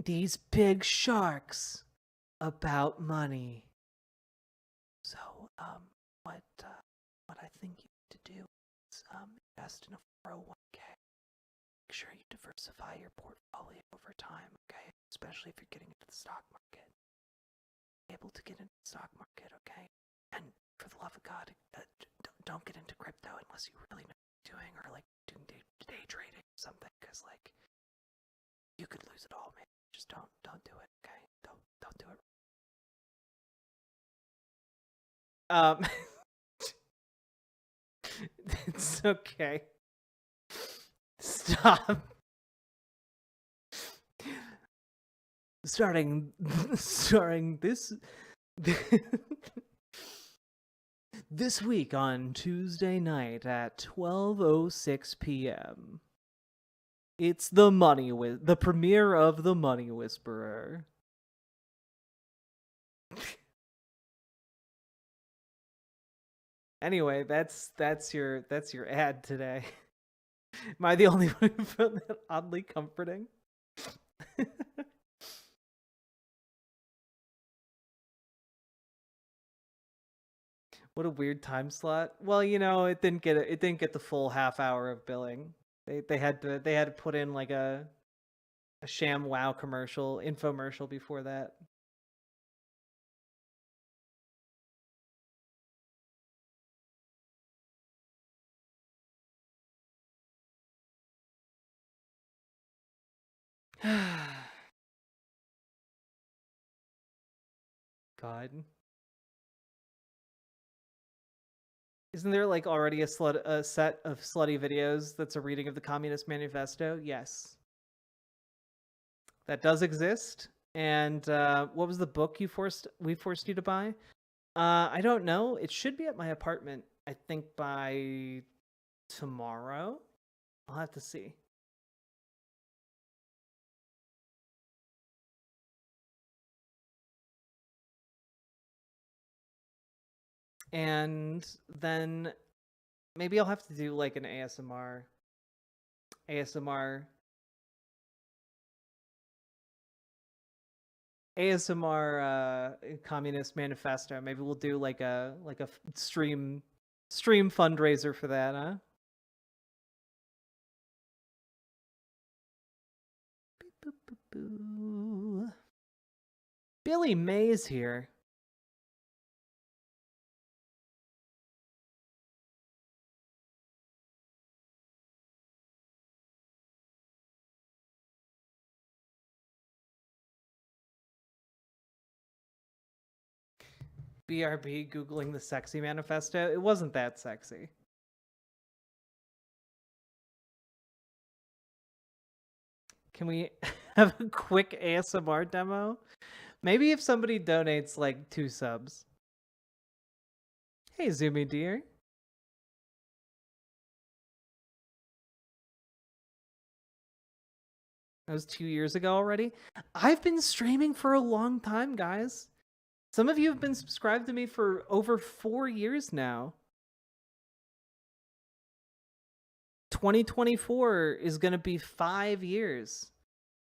these big sharks, about money. So, what I think you need to do is invest in a 401k. Make sure you diversify your portfolio over time, okay? Especially if you're getting into the stock market. Be able to get into the stock market, okay? And for the love of God, don't get into crypto unless you really know what you're doing, or like doing day trading or something, because like you could lose it all, man. Just don't do it, okay? Don't do it. It's okay. Stop. Starting this this week on Tuesday night at 12:06 p.m. It's the premiere of The Money Whisperer. Anyway, that's your ad today. Am I the only one who found that oddly comforting? What a weird time slot. Well, you know, it didn't get the full half hour of billing. They had to put in like a sham WoW infomercial before that. God. Isn't there like already a set of slutty videos that's a reading of the Communist Manifesto? Yes. That does exist. And what was the book we forced you to buy? I don't know. It should be at my apartment, I think, by tomorrow. I'll have to see. And then maybe I'll have to do like an ASMR Communist Manifesto. Maybe we'll do like a stream fundraiser for that, huh? Billy Mays here. BRB Googling the sexy manifesto. It wasn't that sexy. Can we have a quick ASMR demo? Maybe if somebody donates like 2 subs. Hey, Zoomy dear. That was 2 years ago already. I've been streaming for a long time, guys. Some of you have been subscribed to me for over 4 years now. 2024 is going to be 5 years.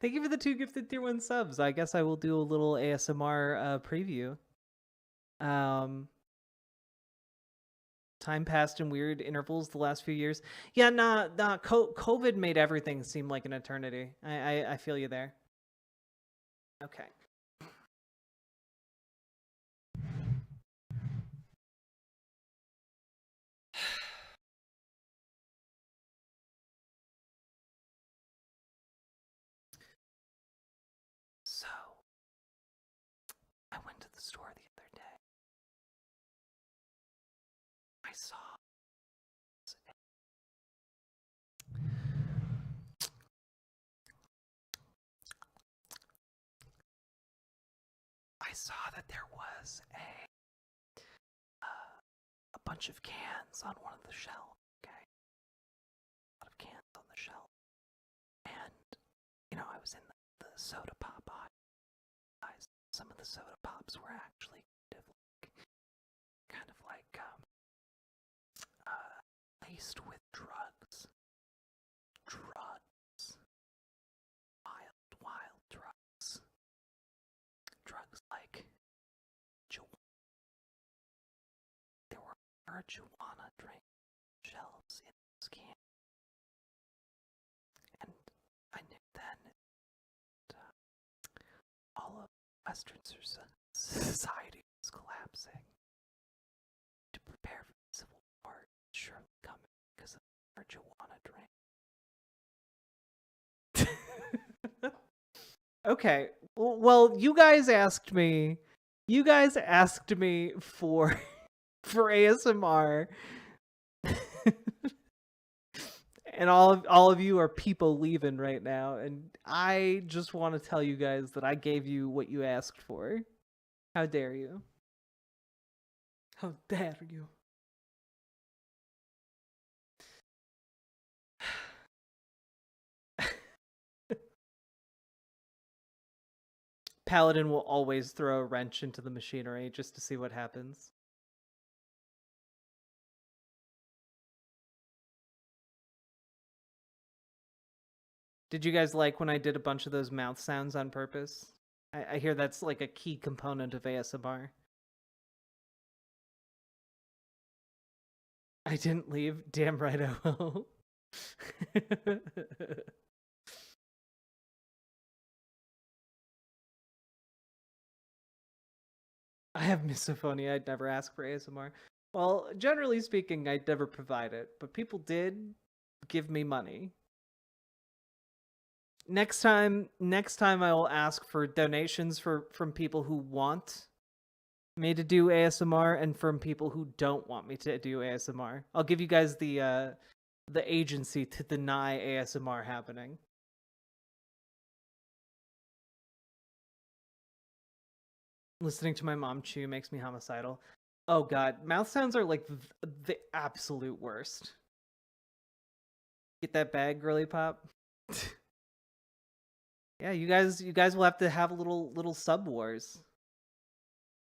Thank you for the 2 gifted tier 1 subs. I guess I will do a little ASMR preview. Time passed in weird intervals the last few years. Yeah, nah. COVID made everything seem like an eternity. I feel you there. Okay. So, I went to the store the other day. I saw that there was a bunch of cans on one of the shelves. Okay, a lot of cans on the shelf, and I was in the soda pop aisle. Some of the soda pops were actually kind of like laced with drugs. Wild drugs. Drugs like there were marijuana drink shelves in this can. And I knew then that all of Western society was collapsing. To prepare for the Civil War, surely coming because of marijuana drink. Okay. Well, you guys asked me for for ASMR. And all of you are people leaving right now, and I just want to tell you guys that I gave you what you asked for. How dare you? How dare you? Paladin will always throw a wrench into the machinery just to see what happens. Did you guys like when I did a bunch of those mouth sounds on purpose? I hear that's like a key component of ASMR. I didn't leave. Damn right I will. I have misophonia. I'd never ask for ASMR. Well, generally speaking, I'd never provide it, but people did give me money. Next time I will ask for donations from people who want me to do ASMR and from people who don't want me to do ASMR. I'll give you guys the agency to deny ASMR happening. Listening to my mom chew makes me homicidal. Oh god, mouth sounds are like the absolute worst. Get that bag, girly pop. Yeah, you guys will have to have a little sub wars,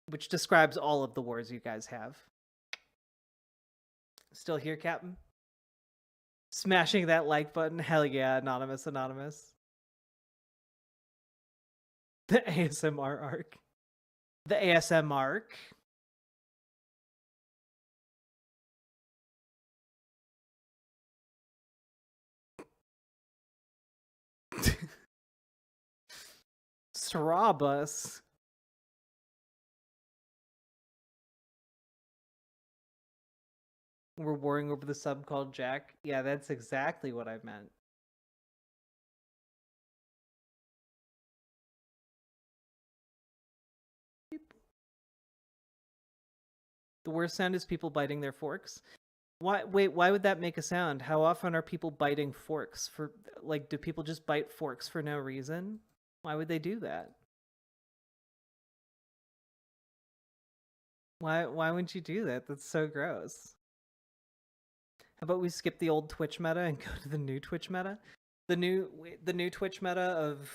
which describes all of the wars you guys have. Still here, Captain? Smashing that like button. Hell yeah, anonymous. The ASMR arc. The ASM arc. Strawbus. We're warring over the sub called Jack. Yeah, that's exactly what I meant. The worst sound is people biting their forks. Why? Wait, why would that make a sound? How often are people biting forks? For like, do people just bite forks for no reason? Why would they do that? Why wouldn't you do that? That's so gross. How about we skip the old Twitch meta and go to the new Twitch meta? The new Twitch meta of,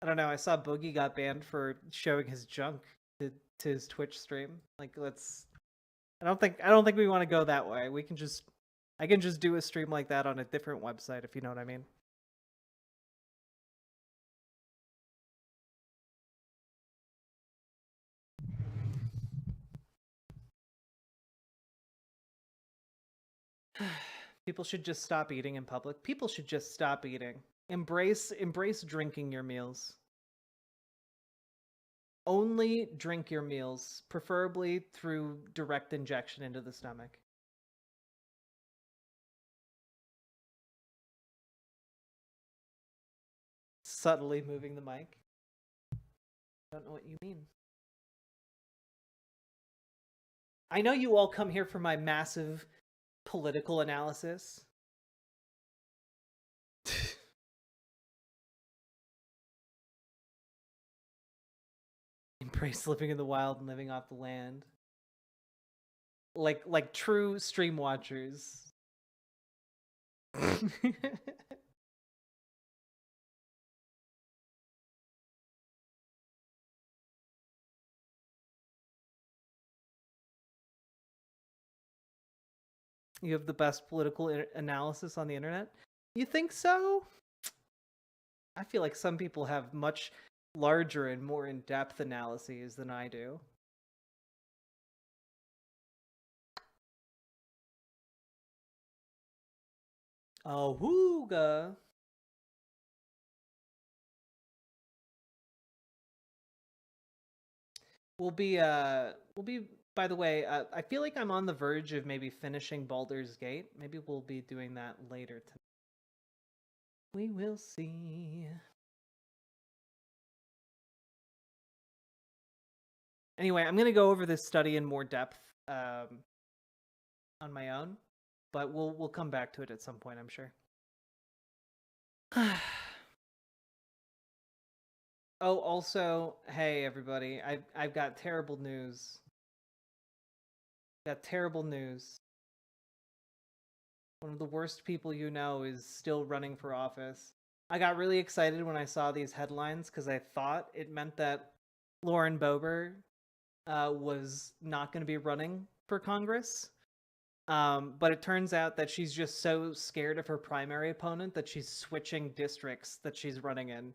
I don't know, I saw Boogie got banned for showing his junk to his Twitch stream. Like, let's I don't think we want to go that way. I can just do a stream like that on a different website, if you know what I mean. People should just stop eating in public. People should just stop eating. Embrace drinking your meals. Only drink your meals, preferably through direct injection into the stomach. Subtly moving the mic. Don't know what you mean. I know you all come here for my massive political analysis. Embrace living in the wild and living off the land. Like true stream watchers. You have the best political analysis on the internet? You think so? I feel like some people have much larger and more in-depth analyses than I do. Oh, wooga. We'll be by the way, I feel like I'm on the verge of maybe finishing Baldur's Gate. Maybe we'll be doing that later tonight. We will see. Anyway, I'm going to go over this study in more depth on my own, but we'll come back to it at some point, I'm sure. Oh, also, hey everybody, I've got terrible news. Got terrible news. One of the worst people you know is still running for office. I got really excited when I saw these headlines because I thought it meant that Lauren Boebert was not going to be running for Congress. But it turns out that she's just so scared of her primary opponent that she's switching districts that she's running in.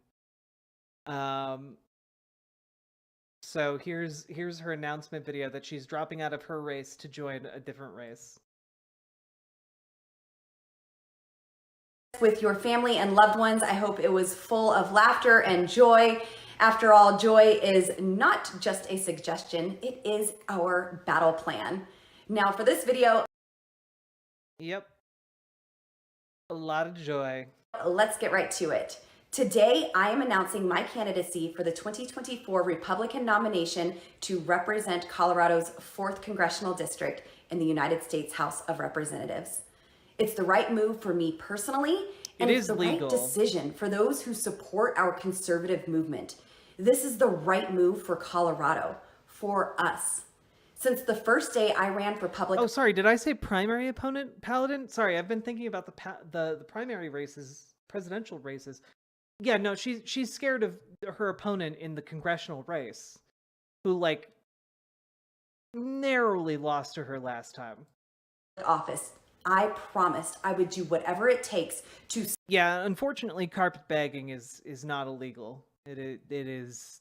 So here's her announcement video that she's dropping out of her race to join a different race. With your family and loved ones, I hope it was full of laughter and joy. After all, joy is not just a suggestion, it is our battle plan. Now for this video, Yep. A lot of joy. let's get right to it. Today, I am announcing my candidacy for the 2024 Republican nomination to represent Colorado's 4th Congressional District in the United States House of Representatives. It's the right move for me personally, and it's the right decision for those who support our conservative movement. This is the right move for Colorado, for us. Since the first day I ran for public... Oh, sorry, did I say primary opponent, Paladin? Sorry, I've been thinking about the primary races, presidential races. Yeah, no, she's scared of her opponent in the congressional race, who, like, narrowly lost to her last time. Office. I promised I would do whatever it takes to... Yeah, unfortunately, carpetbagging is not illegal. It is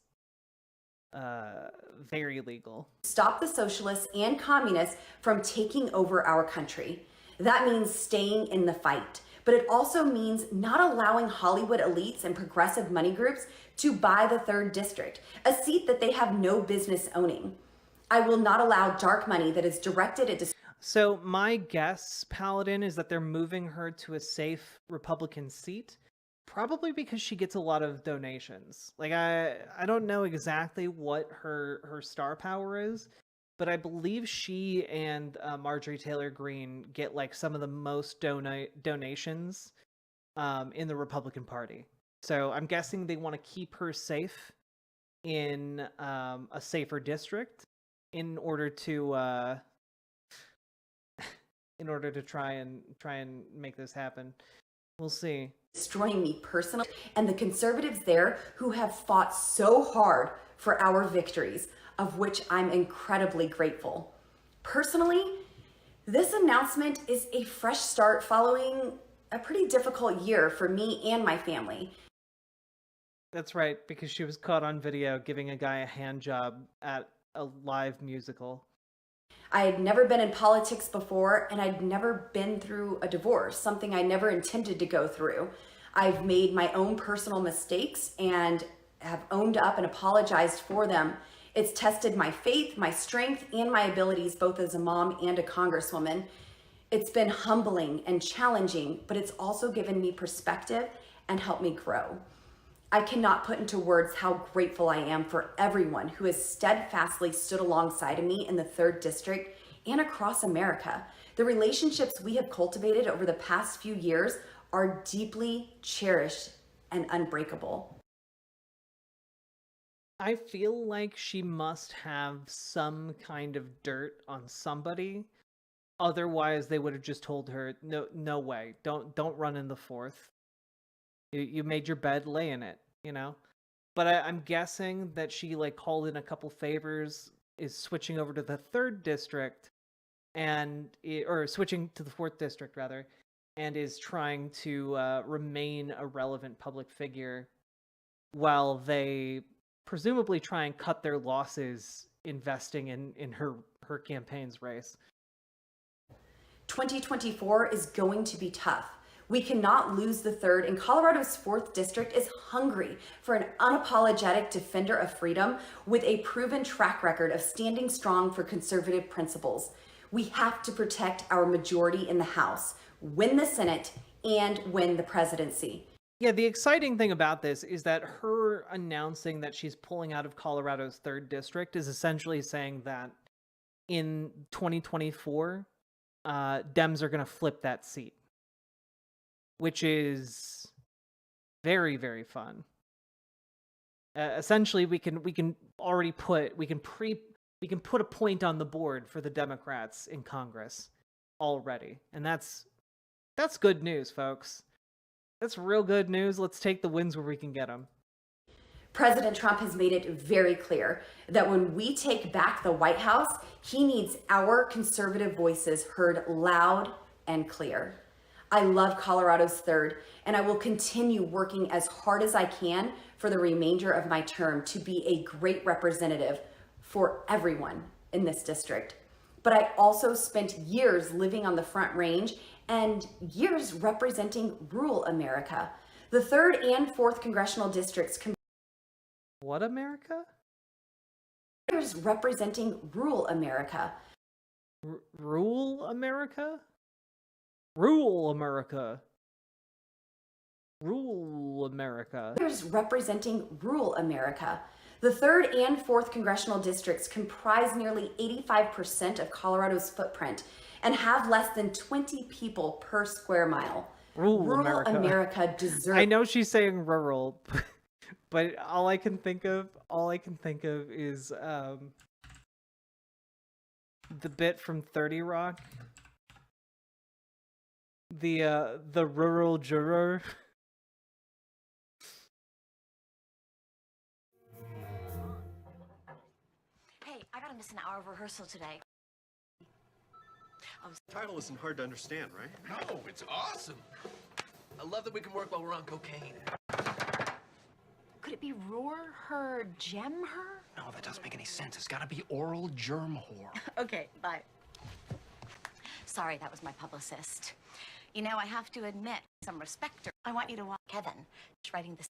very legal. Stop the socialists and communists from taking over our country. That means staying in the fight. But it also means not allowing Hollywood elites and progressive money groups to buy the 3rd District, a seat that they have no business owning. I will not allow dark money that is directed at... So my guess, Paladin, is that they're moving her to a safe Republican seat, probably because she gets a lot of donations. Like, I don't know exactly what her star power is, but I believe she and Marjorie Taylor Greene get like some of the most donations in the Republican Party. So I'm guessing they want to keep her safe in a safer district in order to try and make this happen. We'll see. Destroying me personally, and the conservatives there who have fought so hard for our victories, of which I'm incredibly grateful. Personally, this announcement is a fresh start following a pretty difficult year for me and my family. That's right, because she was caught on video giving a guy a hand job at a live musical. I had never been in politics before, and I'd never been through a divorce, something I never intended to go through. I've made my own personal mistakes and have owned up and apologized for them. It's tested my faith, my strength, and my abilities both as a mom and a congresswoman. It's been humbling and challenging, but it's also given me perspective and helped me grow. I cannot put into words how grateful I am for everyone who has steadfastly stood alongside of me in the 3rd District and across America. The relationships we have cultivated over the past few years are deeply cherished and unbreakable. I feel like she must have some kind of dirt on somebody. Otherwise, they would have just told her, no way, don't run in the 4th. You made your bed, lay in it, you know? But I'm guessing that she like called in a couple favors, is switching over to the 3rd District, or switching to the 4th District rather, and is trying to remain a relevant public figure while they presumably try and cut their losses investing in her campaign's race. 2024 is going to be tough. We cannot lose the 3rd, and Colorado's 4th District is hungry for an unapologetic defender of freedom with a proven track record of standing strong for conservative principles. We have to protect our majority in the House, win the Senate, and win the presidency. Yeah, the exciting thing about this is that her announcing that she's pulling out of Colorado's 3rd District is essentially saying that in 2024, Dems are going to flip that seat, which is very, very fun. Essentially, we can already put a point on the board for the Democrats in Congress already, and that's good news, folks. That's real good news. Let's take the wins where we can get them. President Trump has made it very clear that when we take back the White House, he needs our conservative voices heard loud and clear. I love Colorado's 3rd, and I will continue working as hard as I can for the remainder of my term to be a great representative for everyone in this district. But I also spent years living on the Front Range and years representing rural America. The 3rd and 4th congressional districts What America? Years representing rural America. Rural America? Rural America. Rural America. Years representing rural America. The 3rd and 4th congressional districts comprise nearly 85% of Colorado's footprint and have less than 20 people per square mile. Rural America deserves... I know she's saying rural, but all I can think of is the bit from 30 Rock. The rural juror. Hey, I gotta miss an hour of rehearsal today. The title isn't hard to understand, right? No, it's awesome. I love that we can work while we're on cocaine. Could it be roar her, gem her? No, that doesn't make any sense. It's gotta be oral germ whore. Okay, bye. Sorry, that was my publicist. You know, I have to admit, some respect her. I want you to watch Kevin. She's writing this.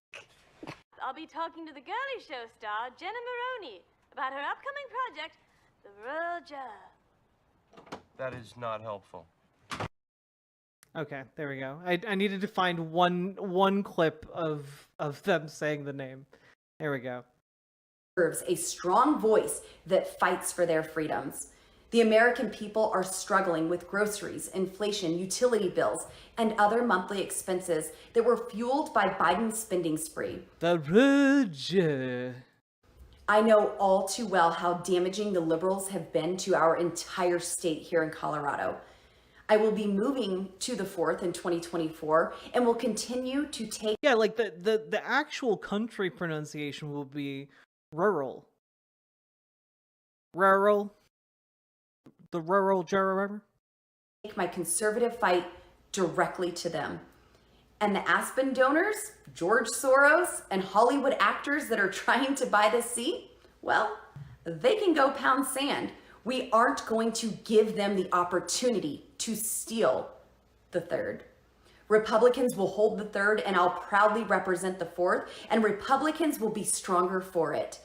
I'll be talking to the Girly Show star, Jenna Maroney, about her upcoming project, The Royal Germ. That is not helpful. Okay, there we go. I needed to find one clip of them saying the name. There we go. A strong voice that fights for their freedoms. The American people are struggling with groceries, inflation, utility bills, and other monthly expenses that were fueled by Biden's spending spree. The Roger. I know all too well how damaging the liberals have been to our entire state here in Colorado. I will be moving to the 4th in 2024 and will continue to take... Yeah, like the actual country pronunciation will be rural. Rural. The rural juror. Take my conservative fight directly to them. And the Aspen donors, George Soros, and Hollywood actors that are trying to buy this seat, well, they can go pound sand. We aren't going to give them the opportunity to steal the 3rd. Republicans will hold the 3rd, and I'll proudly represent the 4th, and Republicans will be stronger for it.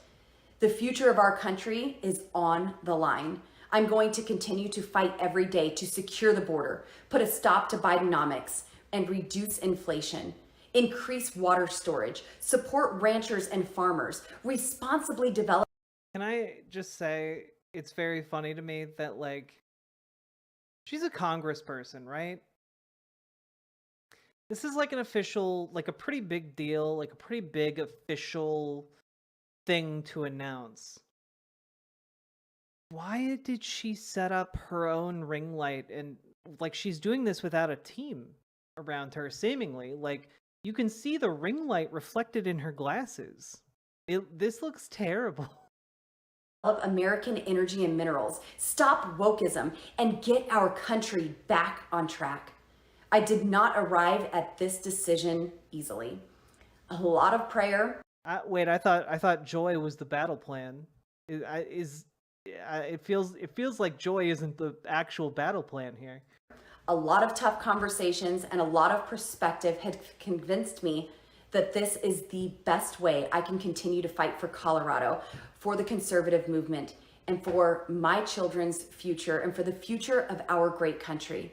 The future of our country is on the line. I'm going to continue to fight every day to secure the border, put a stop to Bidenomics, and reduce inflation, increase water storage, support ranchers and farmers, responsibly develop... Can I just say, it's very funny to me that, like, she's a congressperson, right? This is like an official, like a pretty big deal, like a pretty big official thing to announce. Why did she set up her own ring light? And like, she's doing this without a team around her, seemingly. Like, you can see the ring light reflected in her glasses. This looks terrible. American energy and minerals, stop wokeism, and get our country back on track. I did not arrive at this decision easily. A lot of prayer. Wait, I thought Joy was the battle plan. It feels like Joy isn't the actual battle plan here. A lot of tough conversations and a lot of perspective had convinced me that this is the best way I can continue to fight for Colorado, for the conservative movement, and for my children's future, and for the future of our great country.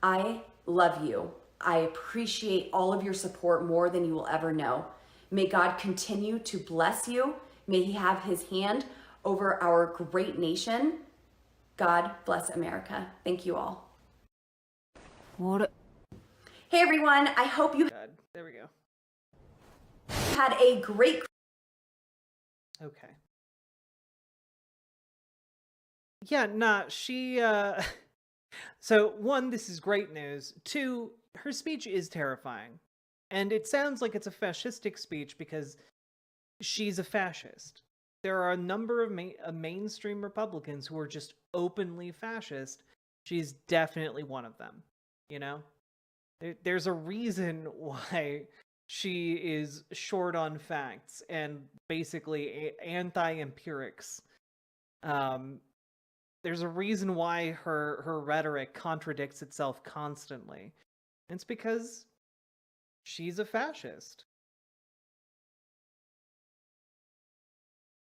I love you. I appreciate all of your support more than you will ever know. May God continue to bless you. May He have His hand over our great nation. God bless America. Thank you all. What? Hey everyone, I hope you there we go. Had a great... Okay. Yeah, nah, she, So, one, this is great news. Two, her speech is terrifying. And it sounds like it's a fascistic speech because she's a fascist. There are a number of mainstream Republicans who are just openly fascist. She's definitely one of them, you know? There's a reason why she is short on facts and basically anti-empirics. There's a reason why her rhetoric contradicts itself constantly. And it's because she's a fascist.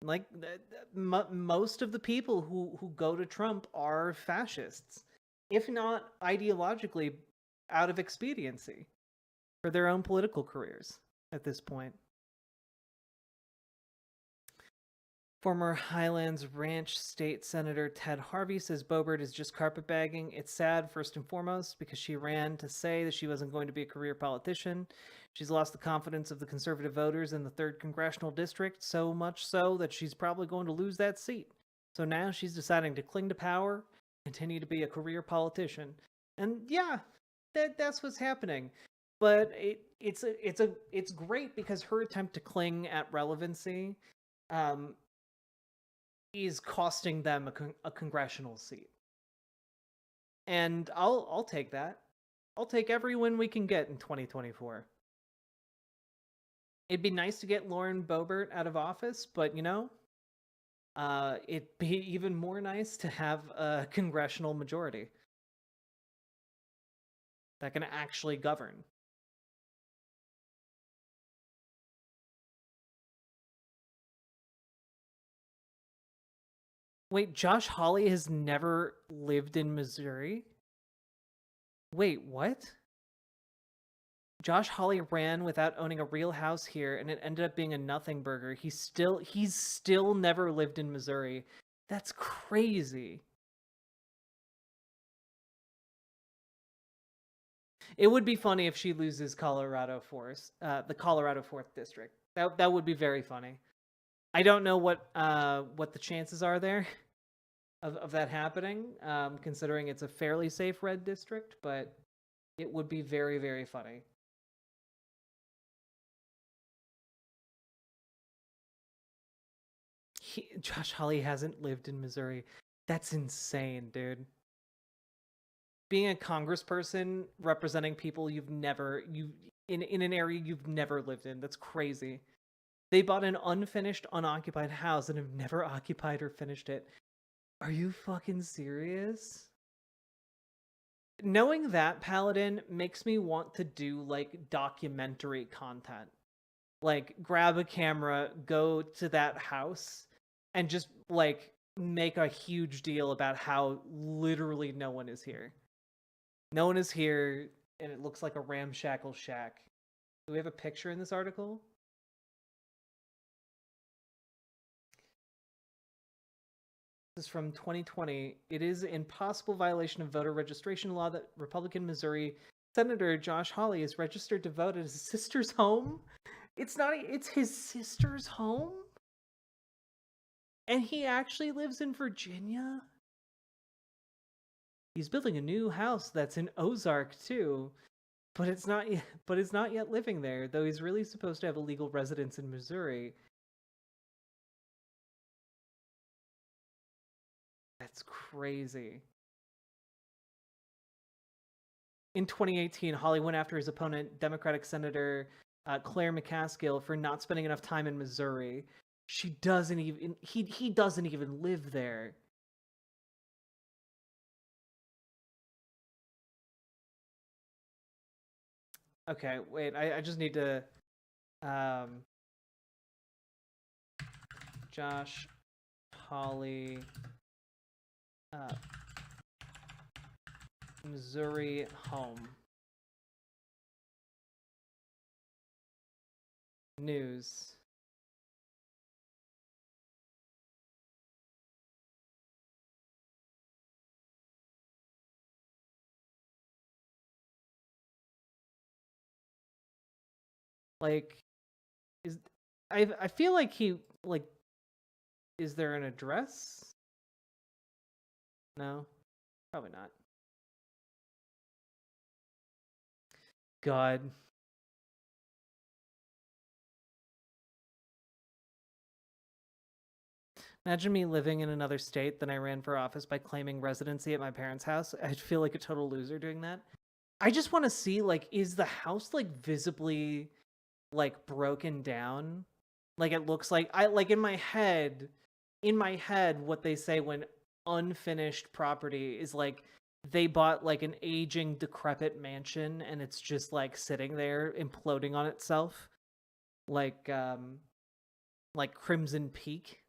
Like, most of the people who go to Trump are fascists, if not ideologically, out of expediency for their own political careers at this point. Former Highlands Ranch State Senator Ted Harvey says Boebert is just carpetbagging. It's sad, first and foremost, because she ran to say that she wasn't going to be a career politician. She's lost the confidence of the conservative voters in the 3rd Congressional District, so much so that she's probably going to lose that seat. So now she's deciding to cling to power, continue to be a career politician. And yeah, that's what's happening. But it's great because her attempt to cling at relevancy is costing them a congressional seat. And I'll take that. I'll take every win we can get in 2024. It'd be nice to get Lauren Boebert out of office, but you know, it'd be even more nice to have a congressional majority that can actually govern. Wait, Josh Hawley has never lived in Missouri? Wait, what? Josh Hawley ran without owning a real house here, and it ended up being a nothing burger. He's still never lived in Missouri. That's crazy. It would be funny if she loses Colorado the Colorado 4th district. That would be very funny. I don't know what the chances are there of that happening, considering it's a fairly safe red district, but it would be very, very funny. Josh Hawley hasn't lived in Missouri. That's insane, dude. Being a congressperson representing people in an area you've never lived in, that's crazy. They bought an unfinished, unoccupied house and have never occupied or finished it. Are you fucking serious? Knowing that, Paladin, makes me want to do, like, documentary content. Like, grab a camera, go to that house, and just, like, make a huge deal about how literally no one is here. No one is here, and it looks like a ramshackle shack. Do we have a picture in this article? This is from 2020. It is in possible violation of voter registration law that Republican Missouri Senator Josh Hawley is registered to vote at his sister's home. It's his sister's home? And he actually lives in Virginia? He's building a new house that's in Ozark too, but it's not yet living there, though he's really supposed to have a legal residence in Missouri. That's crazy. In 2018, Hawley went after his opponent, Democratic Senator Claire McCaskill, for not spending enough time in Missouri. He doesn't even live there. Okay, wait, I just need to Josh Hawley Missouri home. News. Like, I feel like is there an address? No, probably not. God. Imagine me living in another state, then I ran for office by claiming residency at my parents' house. I'd feel like a total loser doing that. I just want to see, like, is the house, like, visibly, like, broken down? Like, it looks like, in my head, what they say when unfinished property is, like, they bought, like, an aging, decrepit mansion, and it's just, like, sitting there, imploding on itself. Like Crimson Peak.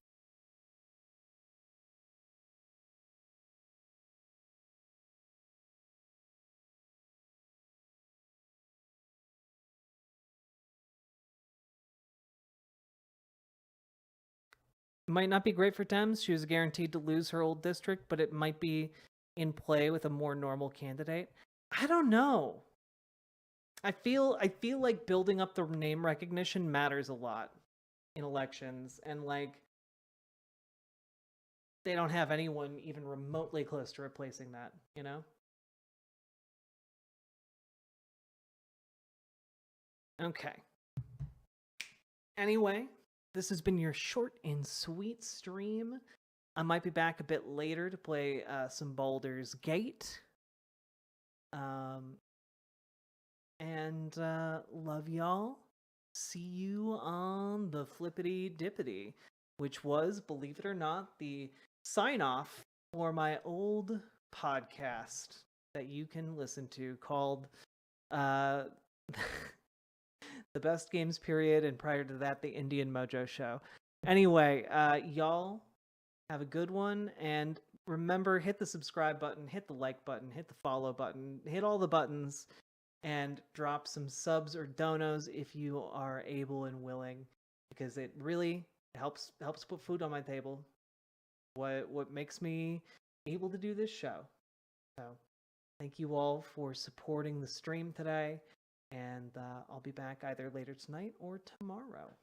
Might not be great for Dems. She was guaranteed to lose her old district, but it might be in play with a more normal candidate. I don't know. I feel like building up the name recognition matters a lot in elections, and like they don't have anyone even remotely close to replacing that, you know? Okay. Anyway, this has been your short and sweet stream. I might be back a bit later to play some Baldur's Gate. And love y'all. see you on the Flippity Dippity, which was, believe it or not, the sign-off for my old podcast that you can listen to called The Best Games Period, and prior to that, the Indian Mojo Show. Anyway, y'all have a good one, and remember, hit the subscribe button, hit the like button, hit the follow button, hit all the buttons, and drop some subs or donos if you are able and willing, because it really helps put food on my table. What makes me able to do this show. So thank you all for supporting the stream today, and I'll be back either later tonight or tomorrow.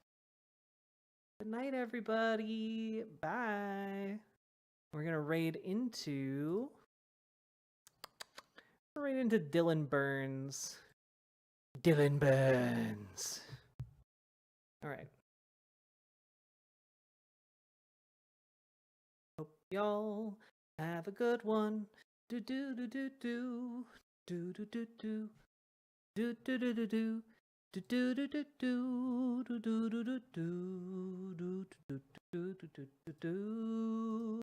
Good night, everybody. Bye. We're gonna raid into Dylan Burns. Dylan Burns. All right. Hope y'all have a good one. Do do do do do do do do do do do do do do. Do do do do do do do do do do do do do do do do.